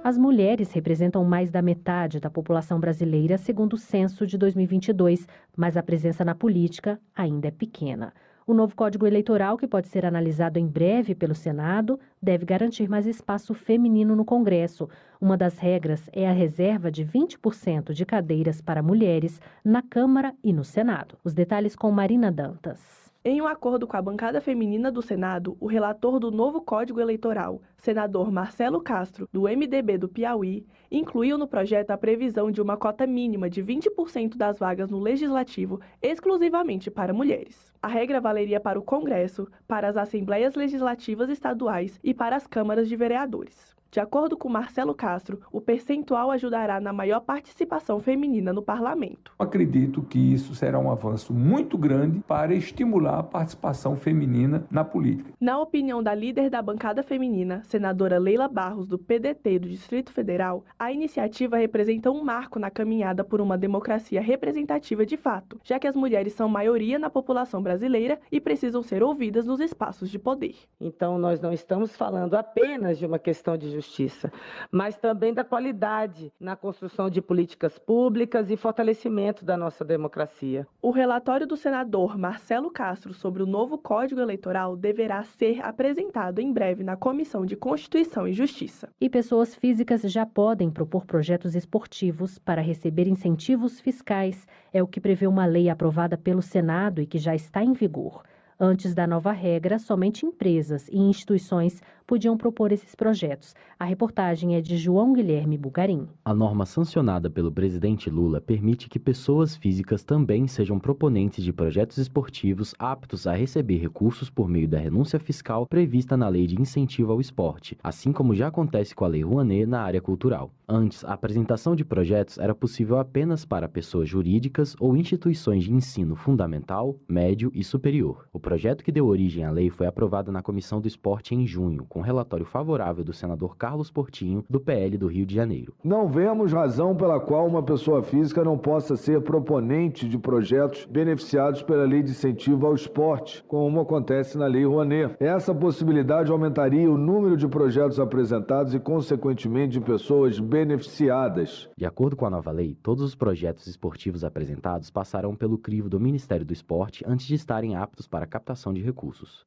As mulheres representam mais da metade da população brasileira, segundo o censo de 2022, mas a presença na política ainda é pequena. O novo Código Eleitoral, que pode ser analisado em breve pelo Senado, deve garantir mais espaço feminino no Congresso. Uma das regras é a reserva de 20% de cadeiras para mulheres na Câmara e no Senado. Os detalhes com Marina Dantas. Em um acordo com a bancada feminina do Senado, o relator do novo Código Eleitoral, senador Marcelo Castro, do MDB do Piauí, incluiu no projeto a previsão de uma cota mínima de 20% das vagas no Legislativo exclusivamente para mulheres. A regra valeria para o Congresso, para as Assembleias Legislativas Estaduais e para as câmaras de vereadores. De acordo com Marcelo Castro, o percentual ajudará na maior participação feminina no parlamento. Acredito que isso será um avanço muito grande para estimular a participação feminina na política. Na opinião da líder da bancada feminina, senadora Leila Barros, do PDT do Distrito Federal, a iniciativa representa um marco na caminhada por uma democracia representativa de fato, já que as mulheres são maioria na população brasileira e precisam ser ouvidas nos espaços de poder. Então, nós não estamos falando apenas de uma questão de justiça, mas também da qualidade na construção de políticas públicas e fortalecimento da nossa democracia. O relatório do senador Marcelo Castro sobre o novo Código Eleitoral deverá ser apresentado em breve na Comissão de Constituição e Justiça. E pessoas físicas já podem propor projetos esportivos para receber incentivos fiscais. É o que prevê uma lei aprovada pelo Senado e que já está em vigor. Antes da nova regra, somente empresas e instituições podiam propor esses projetos. A reportagem é de João Guilherme Bugarim. A norma sancionada pelo presidente Lula permite que pessoas físicas também sejam proponentes de projetos esportivos aptos a receber recursos por meio da renúncia fiscal prevista na Lei de Incentivo ao Esporte, assim como já acontece com a Lei Rouanet na área cultural. Antes, a apresentação de projetos era possível apenas para pessoas jurídicas ou instituições de ensino fundamental, médio e superior. O projeto que deu origem à lei foi aprovado na Comissão do Esporte em junho, com relatório favorável do senador Carlos Portinho, do PL do Rio de Janeiro. Não vemos razão pela qual uma pessoa física não possa ser proponente de projetos beneficiados pela Lei de Incentivo ao Esporte, como acontece na Lei Rouanet. Essa possibilidade aumentaria o número de projetos apresentados e, consequentemente, de pessoas beneficiadas. De acordo com a nova lei, todos os projetos esportivos apresentados passarão pelo crivo do Ministério do Esporte antes de estarem aptos para a captação de recursos.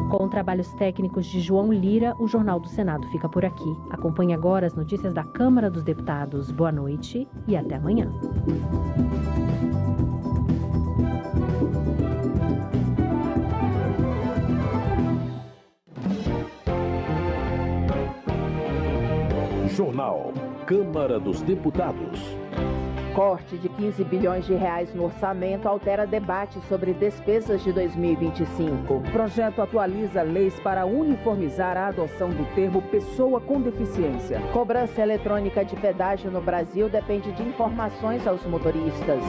Com trabalhos técnicos de João Lira, o Jornal do Senado fica por aqui. Acompanhe agora as notícias da Câmara dos Deputados. Boa noite e até amanhã. Jornal Câmara dos Deputados. Corte de 15 bilhões de reais no orçamento altera debate sobre despesas de 2025. O projeto atualiza leis para uniformizar a adoção do termo pessoa com deficiência. Cobrança eletrônica de pedágio no Brasil depende de informações aos motoristas.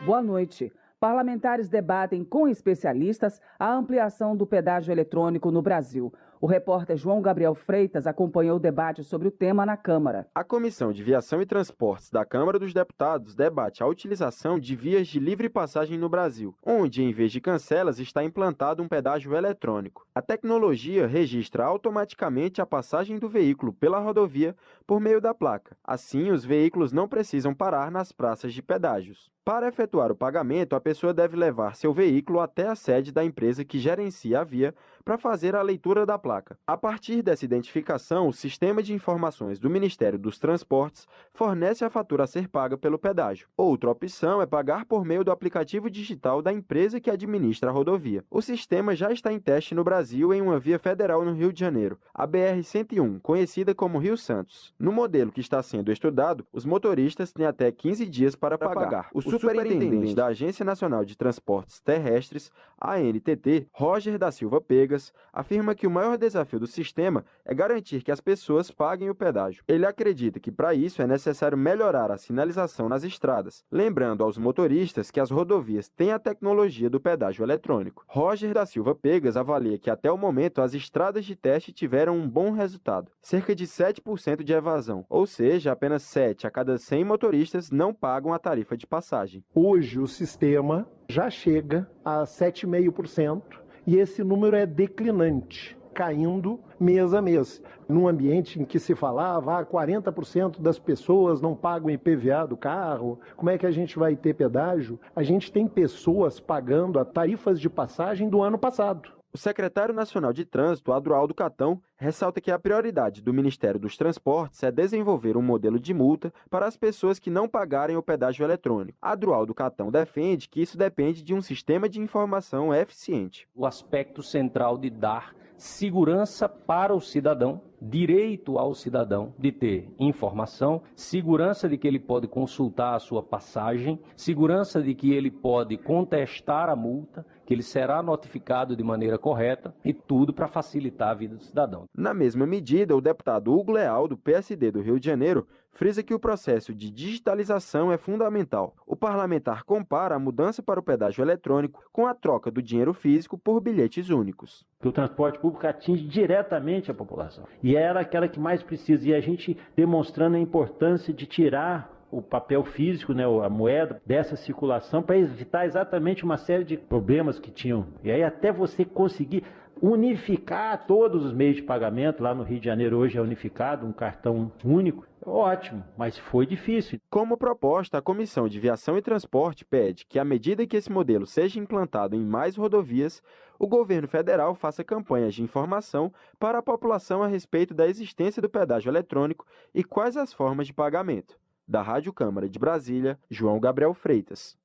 Boa noite. Parlamentares debatem com especialistas a ampliação do pedágio eletrônico no Brasil. O repórter João Gabriel Freitas acompanhou o debate sobre o tema na Câmara. A Comissão de Viação e Transportes da Câmara dos Deputados debate a utilização de vias de livre passagem no Brasil, onde, em vez de cancelas, está implantado um pedágio eletrônico. A tecnologia registra automaticamente a passagem do veículo pela rodovia por meio da placa. Assim, os veículos não precisam parar nas praças de pedágios. Para efetuar o pagamento, a pessoa deve levar seu veículo até a sede da empresa que gerencia a via para fazer a leitura da placa. A partir dessa identificação, o Sistema de Informações do Ministério dos Transportes fornece a fatura a ser paga pelo pedágio. Outra opção é pagar por meio do aplicativo digital da empresa que administra a rodovia. O sistema já está em teste no Brasil em uma via federal no Rio de Janeiro, a BR-101, conhecida como Rio Santos. No modelo que está sendo estudado, os motoristas têm até 15 dias para pagar. O superintendente da Agência Nacional de Transportes Terrestres, ANTT, Roger da Silva Pegas, afirma que o maior desafio do sistema é garantir que as pessoas paguem o pedágio. Ele acredita que, para isso, é necessário melhorar a sinalização nas estradas, lembrando aos motoristas que as rodovias têm a tecnologia do pedágio eletrônico. Roger da Silva Pegas avalia que, até o momento, as estradas de teste tiveram um bom resultado, cerca de 7% de evasão, ou seja, apenas 7 a cada 100 motoristas não pagam a tarifa de passagem. Hoje, o sistema já chega a 7,5%. E esse número é declinante, caindo mês a mês. Num ambiente em que se falava 40% das pessoas não pagam IPVA do carro, como é que a gente vai ter pedágio? A gente tem pessoas pagando as tarifas de passagem do ano passado. O secretário nacional de Trânsito, Adroaldo Catão, ressalta que a prioridade do Ministério dos Transportes é desenvolver um modelo de multa para as pessoas que não pagarem o pedágio eletrônico. Adroaldo Catão defende que isso depende de um sistema de informação eficiente. O aspecto central de dar segurança para o cidadão, direito ao cidadão de ter informação, segurança de que ele pode consultar a sua passagem, segurança de que ele pode contestar a multa, que ele será notificado de maneira correta e tudo para facilitar a vida do cidadão. Na mesma medida, o deputado Hugo Leal, do PSD do Rio de Janeiro, frisa que o processo de digitalização é fundamental. O parlamentar compara a mudança para o pedágio eletrônico com a troca do dinheiro físico por bilhetes únicos. O transporte público atinge diretamente a população e era aquela que mais precisa, e a gente demonstrando a importância de tirar o papel físico, né, a moeda, dessa circulação para evitar exatamente uma série de problemas que tinham. E aí até você conseguir unificar todos os meios de pagamento, lá no Rio de Janeiro hoje é unificado, um cartão único, ótimo, mas foi difícil. Como proposta, a Comissão de Viação e Transporte pede que, à medida que esse modelo seja implantado em mais rodovias, o governo federal faça campanhas de informação para a população a respeito da existência do pedágio eletrônico e quais as formas de pagamento. Da Rádio Câmara de Brasília, João Gabriel Freitas.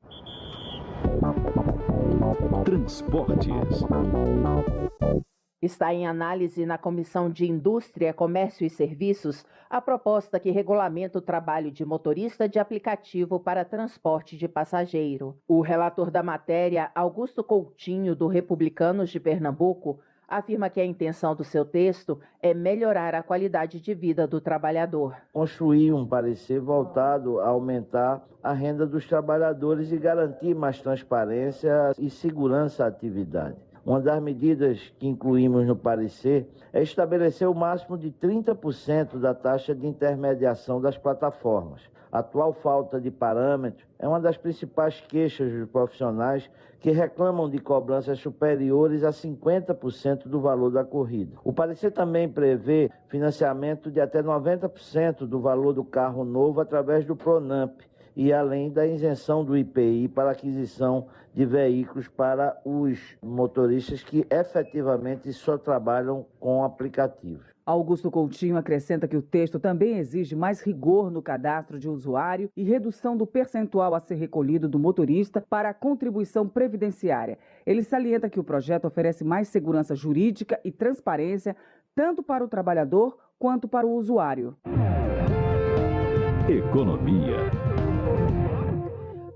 Transportes. Está em análise na Comissão de Indústria, Comércio e Serviços a proposta que regulamenta o trabalho de motorista de aplicativo para transporte de passageiro. O relator da matéria, Augusto Coutinho, do Republicanos de Pernambuco, afirma que a intenção do seu texto é melhorar a qualidade de vida do trabalhador. Construir um parecer voltado a aumentar a renda dos trabalhadores e garantir mais transparência e segurança à atividade. Uma das medidas que incluímos no parecer é estabelecer o máximo de 30% da taxa de intermediação das plataformas. A atual falta de parâmetros é uma das principais queixas dos profissionais que reclamam de cobranças superiores a 50% do valor da corrida. O parecer também prevê financiamento de até 90% do valor do carro novo através do Pronamp, e além da isenção do IPI para aquisição de veículos para os motoristas que efetivamente só trabalham com aplicativos. Augusto Coutinho acrescenta que o texto também exige mais rigor no cadastro de usuário e redução do percentual a ser recolhido do motorista para a contribuição previdenciária. Ele salienta que o projeto oferece mais segurança jurídica e transparência tanto para o trabalhador quanto para o usuário. Economia.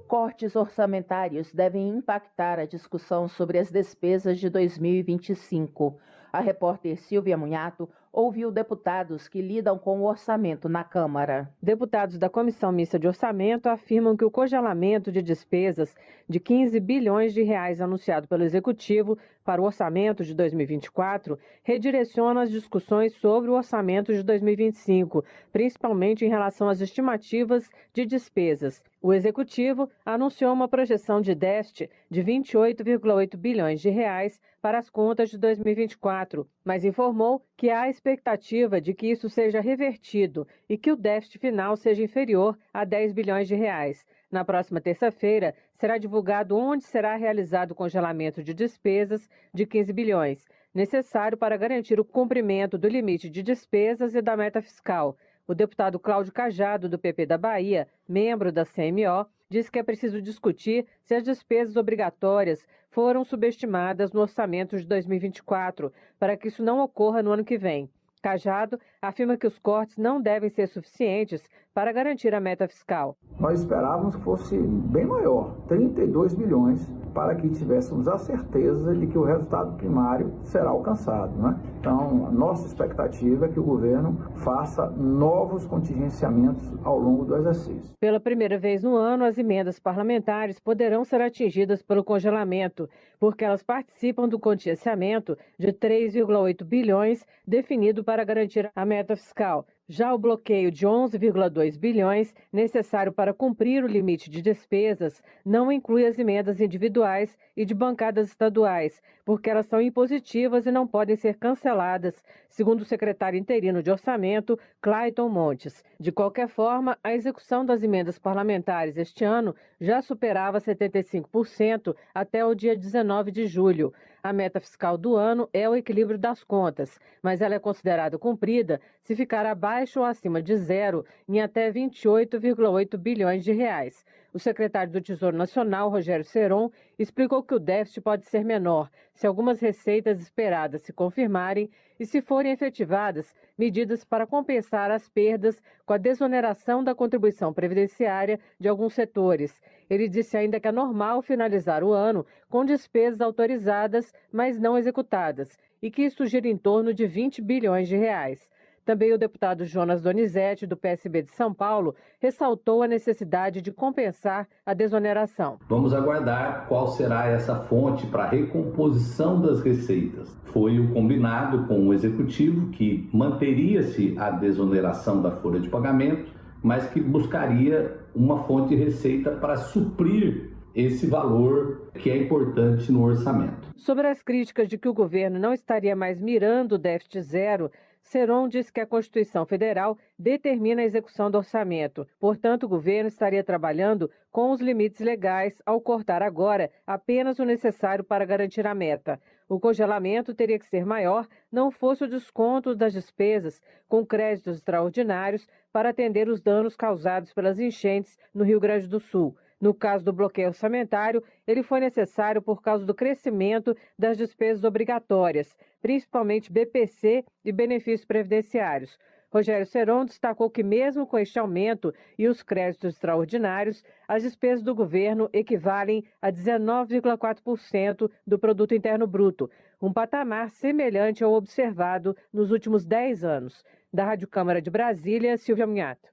Cortes orçamentários devem impactar a discussão sobre as despesas de 2025. A repórter Silvia Munhato ouviu deputados que lidam com o orçamento na Câmara. Deputados da Comissão Mista de Orçamento afirmam que o congelamento de despesas de 15 bilhões de reais anunciado pelo Executivo para o orçamento de 2024 redireciona as discussões sobre o orçamento de 2025, principalmente em relação às estimativas de despesas. O Executivo anunciou uma projeção de déficit de 28,8 bilhões de reais para as contas de 2024, mas informou que há expectativa de que isso seja revertido e que o déficit final seja inferior a 10 bilhões de reais. Na próxima terça-feira, será divulgado onde será realizado o congelamento de despesas de 15 bilhões, necessário para garantir o cumprimento do limite de despesas e da meta fiscal. O deputado Cláudio Cajado, do PP da Bahia, membro da CMO, disse que é preciso discutir se as despesas obrigatórias foram subestimadas no orçamento de 2024, para que isso não ocorra no ano que vem. Cajado afirma que os cortes não devem ser suficientes para garantir a meta fiscal. Nós esperávamos que fosse bem maior, 32 bilhões, para que tivéssemos a certeza de que o resultado primário será alcançado, né? Então, a nossa expectativa é que o governo faça novos contingenciamentos ao longo do exercício. Pela primeira vez no ano, as emendas parlamentares poderão ser atingidas pelo congelamento, porque elas participam do contingenciamento de 3,8 bilhões definido para garantir a meta fiscal. Já o bloqueio de 11,2 bilhões, necessário para cumprir o limite de despesas, não inclui as emendas individuais e de bancadas estaduais, porque elas são impositivas e não podem ser canceladas, segundo o secretário interino de Orçamento, Clayton Montes. De qualquer forma, a execução das emendas parlamentares este ano já superava 75% até o dia 19 de julho. A meta fiscal do ano é o equilíbrio das contas, mas ela é considerada cumprida se ficar abaixo ou acima de zero em até 28,8 bilhões de reais. O secretário do Tesouro Nacional, Rogério Seron, explicou que o déficit pode ser menor se algumas receitas esperadas se confirmarem e se forem efetivadas medidas para compensar as perdas com a desoneração da contribuição previdenciária de alguns setores. Ele disse ainda que é normal finalizar o ano com despesas autorizadas, mas não executadas, e que isso gira em torno de 20 bilhões de reais. Também o deputado Jonas Donizete, do PSB de São Paulo, ressaltou a necessidade de compensar a desoneração. Vamos aguardar qual será essa fonte para a recomposição das receitas. Foi o combinado com o Executivo que manteria-se a desoneração da folha de pagamento, mas que buscaria uma fonte de receita para suprir esse valor que é importante no orçamento. Sobre as críticas de que o governo não estaria mais mirando o déficit zero, Seron diz que a Constituição Federal determina a execução do orçamento. Portanto, o governo estaria trabalhando com os limites legais ao cortar agora apenas o necessário para garantir a meta. O congelamento teria que ser maior, não fosse o desconto das despesas com créditos extraordinários para atender os danos causados pelas enchentes no Rio Grande do Sul. No caso do bloqueio orçamentário, ele foi necessário por causa do crescimento das despesas obrigatórias, principalmente BPC e benefícios previdenciários. Rogério Seron destacou que mesmo com este aumento e os créditos extraordinários, as despesas do governo equivalem a 19,4% do produto interno bruto, um patamar semelhante ao observado nos últimos 10 anos. Da Rádio Câmara de Brasília, Silvia Munhato.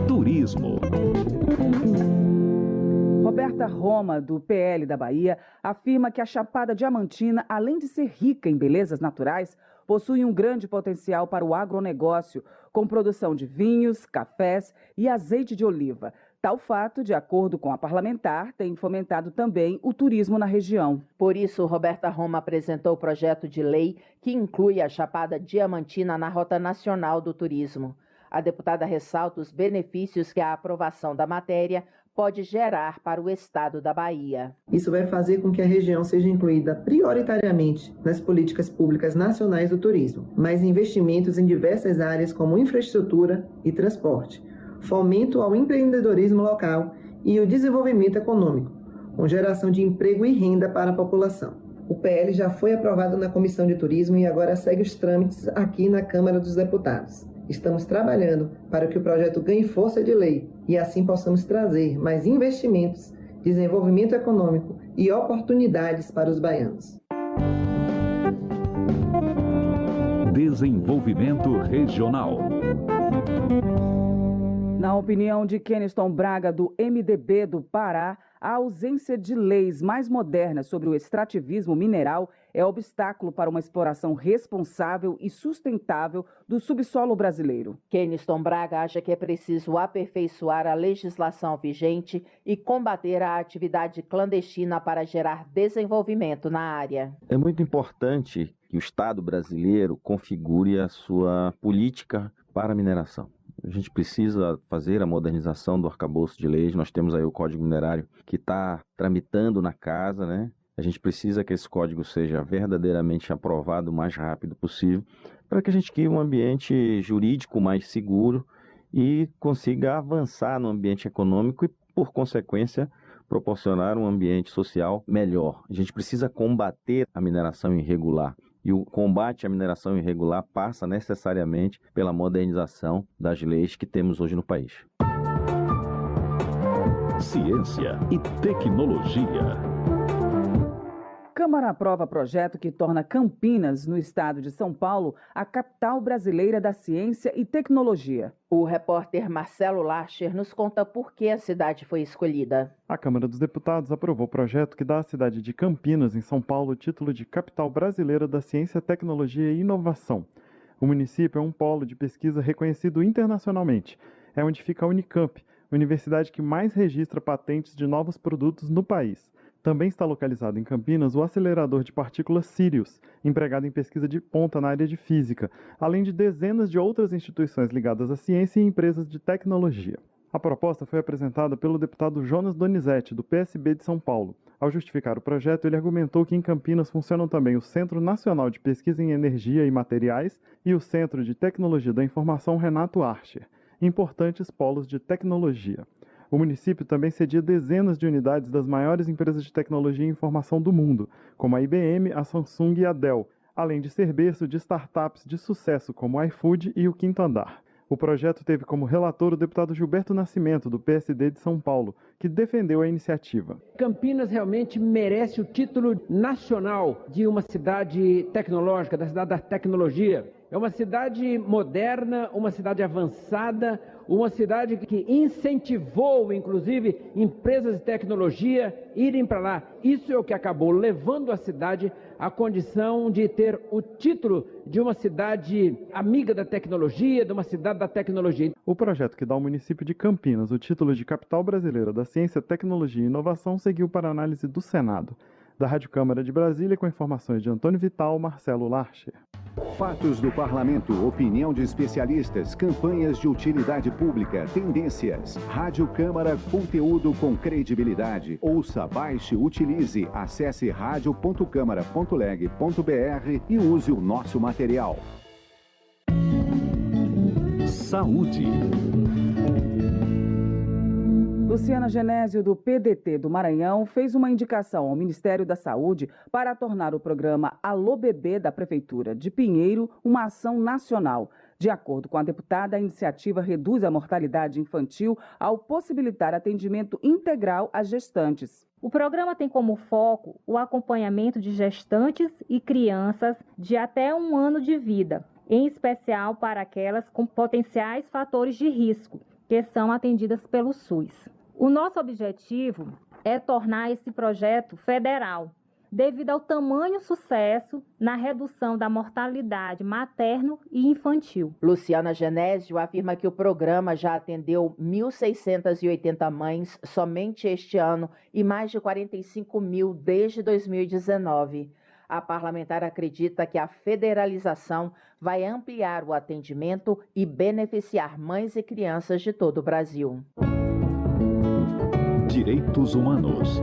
Turismo. Roberta Roma, do PL da Bahia, afirma que a Chapada Diamantina, além de ser rica em belezas naturais, possui um grande potencial para o agronegócio, com produção de vinhos, cafés e azeite de oliva. Tal fato, de acordo com a parlamentar, tem fomentado também o turismo na região. Por isso, Roberta Roma apresentou o projeto de lei que inclui a Chapada Diamantina na Rota Nacional do Turismo. A deputada ressalta os benefícios que a aprovação da matéria pode gerar para o estado da Bahia. Isso vai fazer com que a região seja incluída prioritariamente nas políticas públicas nacionais do turismo, mais investimentos em diversas áreas como infraestrutura e transporte, fomento ao empreendedorismo local e o desenvolvimento econômico, com geração de emprego e renda para a população. O PL já foi aprovado na Comissão de Turismo e agora segue os trâmites aqui na Câmara dos Deputados. Estamos trabalhando para que o projeto ganhe força de lei e assim possamos trazer mais investimentos, desenvolvimento econômico e oportunidades para os baianos. Desenvolvimento regional. Na opinião de Keniston Braga, do MDB do Pará, a ausência de leis mais modernas sobre o extrativismo mineral é obstáculo para uma exploração responsável e sustentável do subsolo brasileiro. Keniston Braga acha que é preciso aperfeiçoar a legislação vigente e combater a atividade clandestina para gerar desenvolvimento na área. É muito importante que o Estado brasileiro configure a sua política para a mineração. A gente precisa fazer a modernização do arcabouço de leis. Nós temos aí o Código Minerário que está tramitando na casa, né? A gente precisa que esse código seja verdadeiramente aprovado o mais rápido possível para que a gente crie um ambiente jurídico mais seguro e consiga avançar no ambiente econômico e, por consequência, proporcionar um ambiente social melhor. A gente precisa combater a mineração irregular. E o combate à mineração irregular passa necessariamente pela modernização das leis que temos hoje no país. Ciência e tecnologia. Câmara aprova projeto que torna Campinas, no estado de São Paulo, a capital brasileira da ciência e tecnologia. O repórter Marcelo Larcher nos conta por que a cidade foi escolhida. A Câmara dos Deputados aprovou o projeto que dá à cidade de Campinas, em São Paulo, o título de capital brasileira da ciência, tecnologia e inovação. O município é um polo de pesquisa reconhecido internacionalmente. É onde fica a Unicamp, universidade que mais registra patentes de novos produtos no país. Também está localizado em Campinas o acelerador de partículas Sirius, empregado em pesquisa de ponta na área de física, além de dezenas de outras instituições ligadas à ciência e empresas de tecnologia. A proposta foi apresentada pelo deputado Jonas Donizete, do PSB de São Paulo. Ao justificar o projeto, ele argumentou que em Campinas funcionam também o Centro Nacional de Pesquisa em Energia e Materiais e o Centro de Tecnologia da Informação Renato Archer, importantes polos de tecnologia. O município também cedia dezenas de unidades das maiores empresas de tecnologia e informação do mundo, como a IBM, a Samsung e a Dell, além de ser berço de startups de sucesso como o iFood e o Quinto Andar. O projeto teve como relator o deputado Gilberto Nascimento, do PSD de São Paulo, que defendeu a iniciativa. Campinas realmente merece o título nacional de uma cidade tecnológica, da cidade da tecnologia. É uma cidade moderna, uma cidade avançada, uma cidade que incentivou, inclusive, empresas de tecnologia irem para lá. Isso é o que acabou levando a cidade à condição de ter o título de uma cidade amiga da tecnologia, de uma cidade da tecnologia. O projeto que dá ao município de Campinas o título de capital brasileira da ciência, tecnologia e inovação seguiu para análise do Senado. Da Rádio Câmara de Brasília, com informações de Antônio Vital, Marcelo Larcher. Fatos do Parlamento, opinião de especialistas, campanhas de utilidade pública, tendências. Rádio Câmara, conteúdo com credibilidade. Ouça, baixe, utilize. Acesse radio.câmara.leg.br e use o nosso material. Saúde. Luciana Genésio, do PDT do Maranhão, fez uma indicação ao Ministério da Saúde para tornar o programa Alô Bebê da Prefeitura de Pinheiro uma ação nacional. De acordo com a deputada, a iniciativa reduz a mortalidade infantil ao possibilitar atendimento integral às gestantes. O programa tem como foco o acompanhamento de gestantes e crianças de até 1 ano de vida, em especial para aquelas com potenciais fatores de risco, que são atendidas pelo SUS. O nosso objetivo é tornar esse projeto federal, devido ao tamanho sucesso na redução da mortalidade materno e infantil. Luciana Genésio afirma que o programa já atendeu 1.680 mães somente este ano e mais de 45 mil desde 2019. A parlamentar acredita que a federalização vai ampliar o atendimento e beneficiar mães e crianças de todo o Brasil. Direitos Humanos.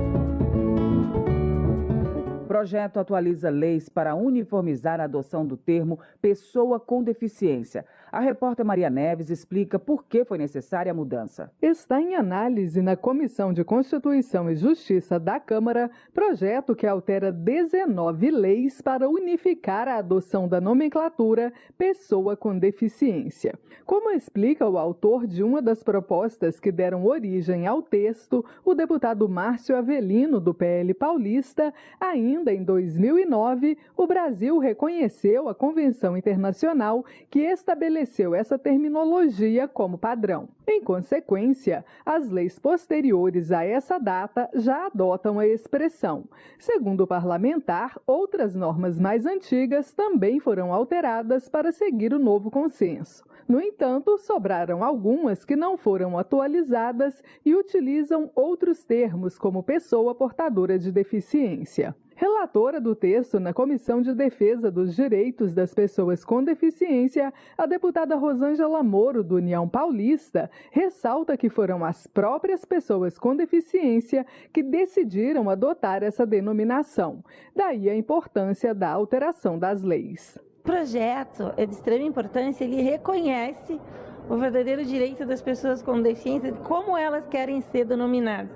O projeto atualiza leis para uniformizar a adoção do termo pessoa com deficiência. A repórter Maria Neves explica por que foi necessária a mudança. Está em análise na Comissão de Constituição e Justiça da Câmara, projeto que altera 19 leis para unificar a adoção da nomenclatura pessoa com deficiência. Como explica o autor de uma das propostas que deram origem ao texto, o deputado Márcio Avelino, do PL paulista, ainda em 2009, o Brasil reconheceu a Convenção Internacional que estabeleceu essa terminologia como padrão. Em consequência, as leis posteriores a essa data já adotam a expressão. Segundo o parlamentar, outras normas mais antigas também foram alteradas para seguir o novo consenso. No entanto, sobraram algumas que não foram atualizadas e utilizam outros termos, como pessoa portadora de deficiência. Relatora do texto na Comissão de Defesa dos Direitos das Pessoas com Deficiência, a deputada Rosângela Moro, do União Paulista, ressalta que foram as próprias pessoas com deficiência que decidiram adotar essa denominação. Daí a importância da alteração das leis. O projeto é de extrema importância, ele reconhece o verdadeiro direito das pessoas com deficiência, de como elas querem ser denominadas.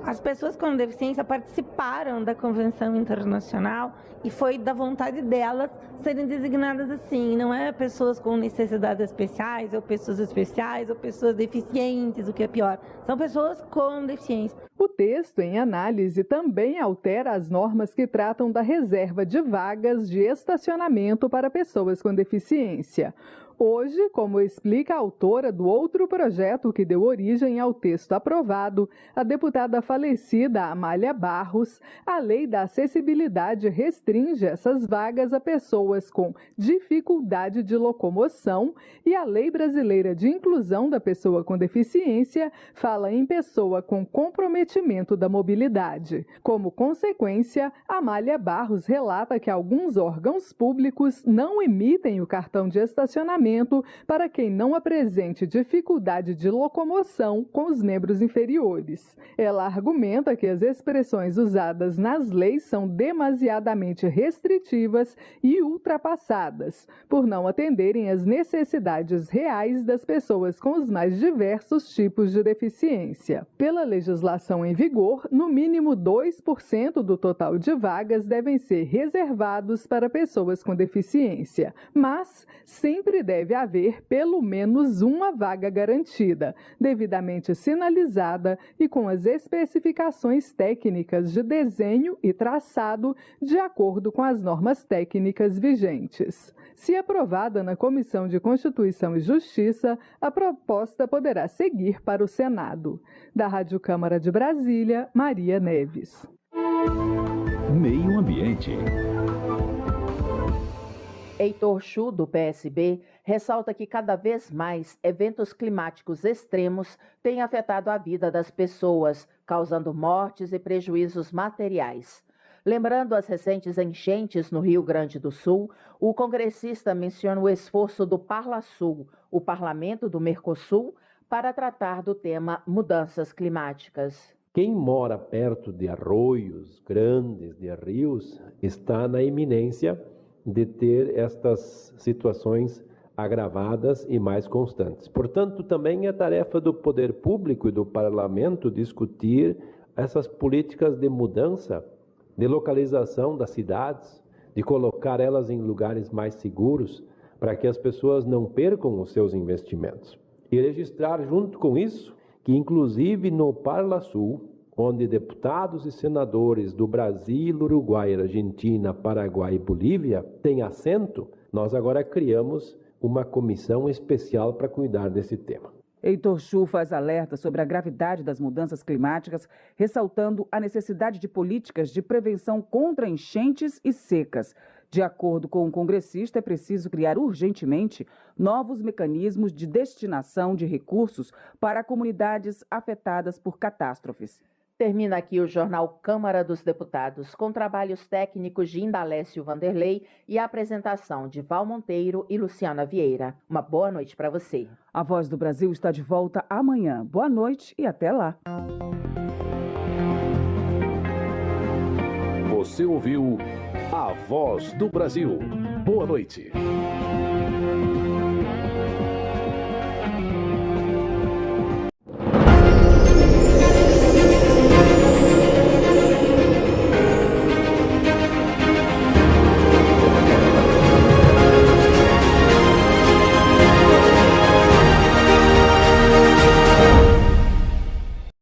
As pessoas com deficiência participaram da Convenção Internacional e foi da vontade delas serem designadas assim. Não é pessoas com necessidades especiais, ou pessoas deficientes, o que é pior. São pessoas com deficiência. O texto em análise também altera as normas que tratam da reserva de vagas de estacionamento para pessoas com deficiência. Hoje, como explica a autora do outro projeto que deu origem ao texto aprovado, a deputada falecida Amália Barros, a Lei da Acessibilidade restringe essas vagas a pessoas com dificuldade de locomoção e a Lei Brasileira de Inclusão da Pessoa com Deficiência fala em pessoa com comprometimento da mobilidade. Como consequência, Amália Barros relata que alguns órgãos públicos não emitem o cartão de estacionamento para quem não apresente dificuldade de locomoção com os membros inferiores. Ela argumenta que as expressões usadas nas leis são demasiadamente restritivas e ultrapassadas, por não atenderem às necessidades reais das pessoas com os mais diversos tipos de deficiência. Pela legislação em vigor, no mínimo 2% do total de vagas devem ser reservados para pessoas com deficiência, mas sempre deve haver pelo menos uma vaga garantida, devidamente sinalizada e com as especificações técnicas de desenho e traçado de acordo com as normas técnicas vigentes. Se aprovada na Comissão de Constituição e Justiça, a proposta poderá seguir para o Senado. Da Rádio Câmara de Brasília, Maria Neves. Meio Ambiente. Heitor Chu, do PSB, ressalta que cada vez mais eventos climáticos extremos têm afetado a vida das pessoas, causando mortes e prejuízos materiais. Lembrando as recentes enchentes no Rio Grande do Sul, o congressista menciona o esforço do Parlasul, o Parlamento do Mercosul, para tratar do tema mudanças climáticas. Quem mora perto de arroios grandes, de rios, está na iminência de ter estas situações agravadas e mais constantes. Portanto, também é tarefa do poder público e do parlamento discutir essas políticas de mudança, de localização das cidades, de colocar elas em lugares mais seguros, para que as pessoas não percam os seus investimentos. E registrar junto com isso que, inclusive no Parlasul, onde deputados e senadores do Brasil, Uruguai, Argentina, Paraguai e Bolívia têm assento, nós agora criamos uma comissão especial para cuidar desse tema. Heitor Chu faz alerta sobre a gravidade das mudanças climáticas, ressaltando a necessidade de políticas de prevenção contra enchentes e secas. De acordo com o congressista, é preciso criar urgentemente novos mecanismos de destinação de recursos para comunidades afetadas por catástrofes. Termina aqui o Jornal Câmara dos Deputados, com trabalhos técnicos de Indalécio Vanderlei e a apresentação de Val Monteiro e Luciana Vieira. Uma boa noite para você. A Voz do Brasil está de volta amanhã. Boa noite e até lá. Você ouviu A Voz do Brasil. Boa noite.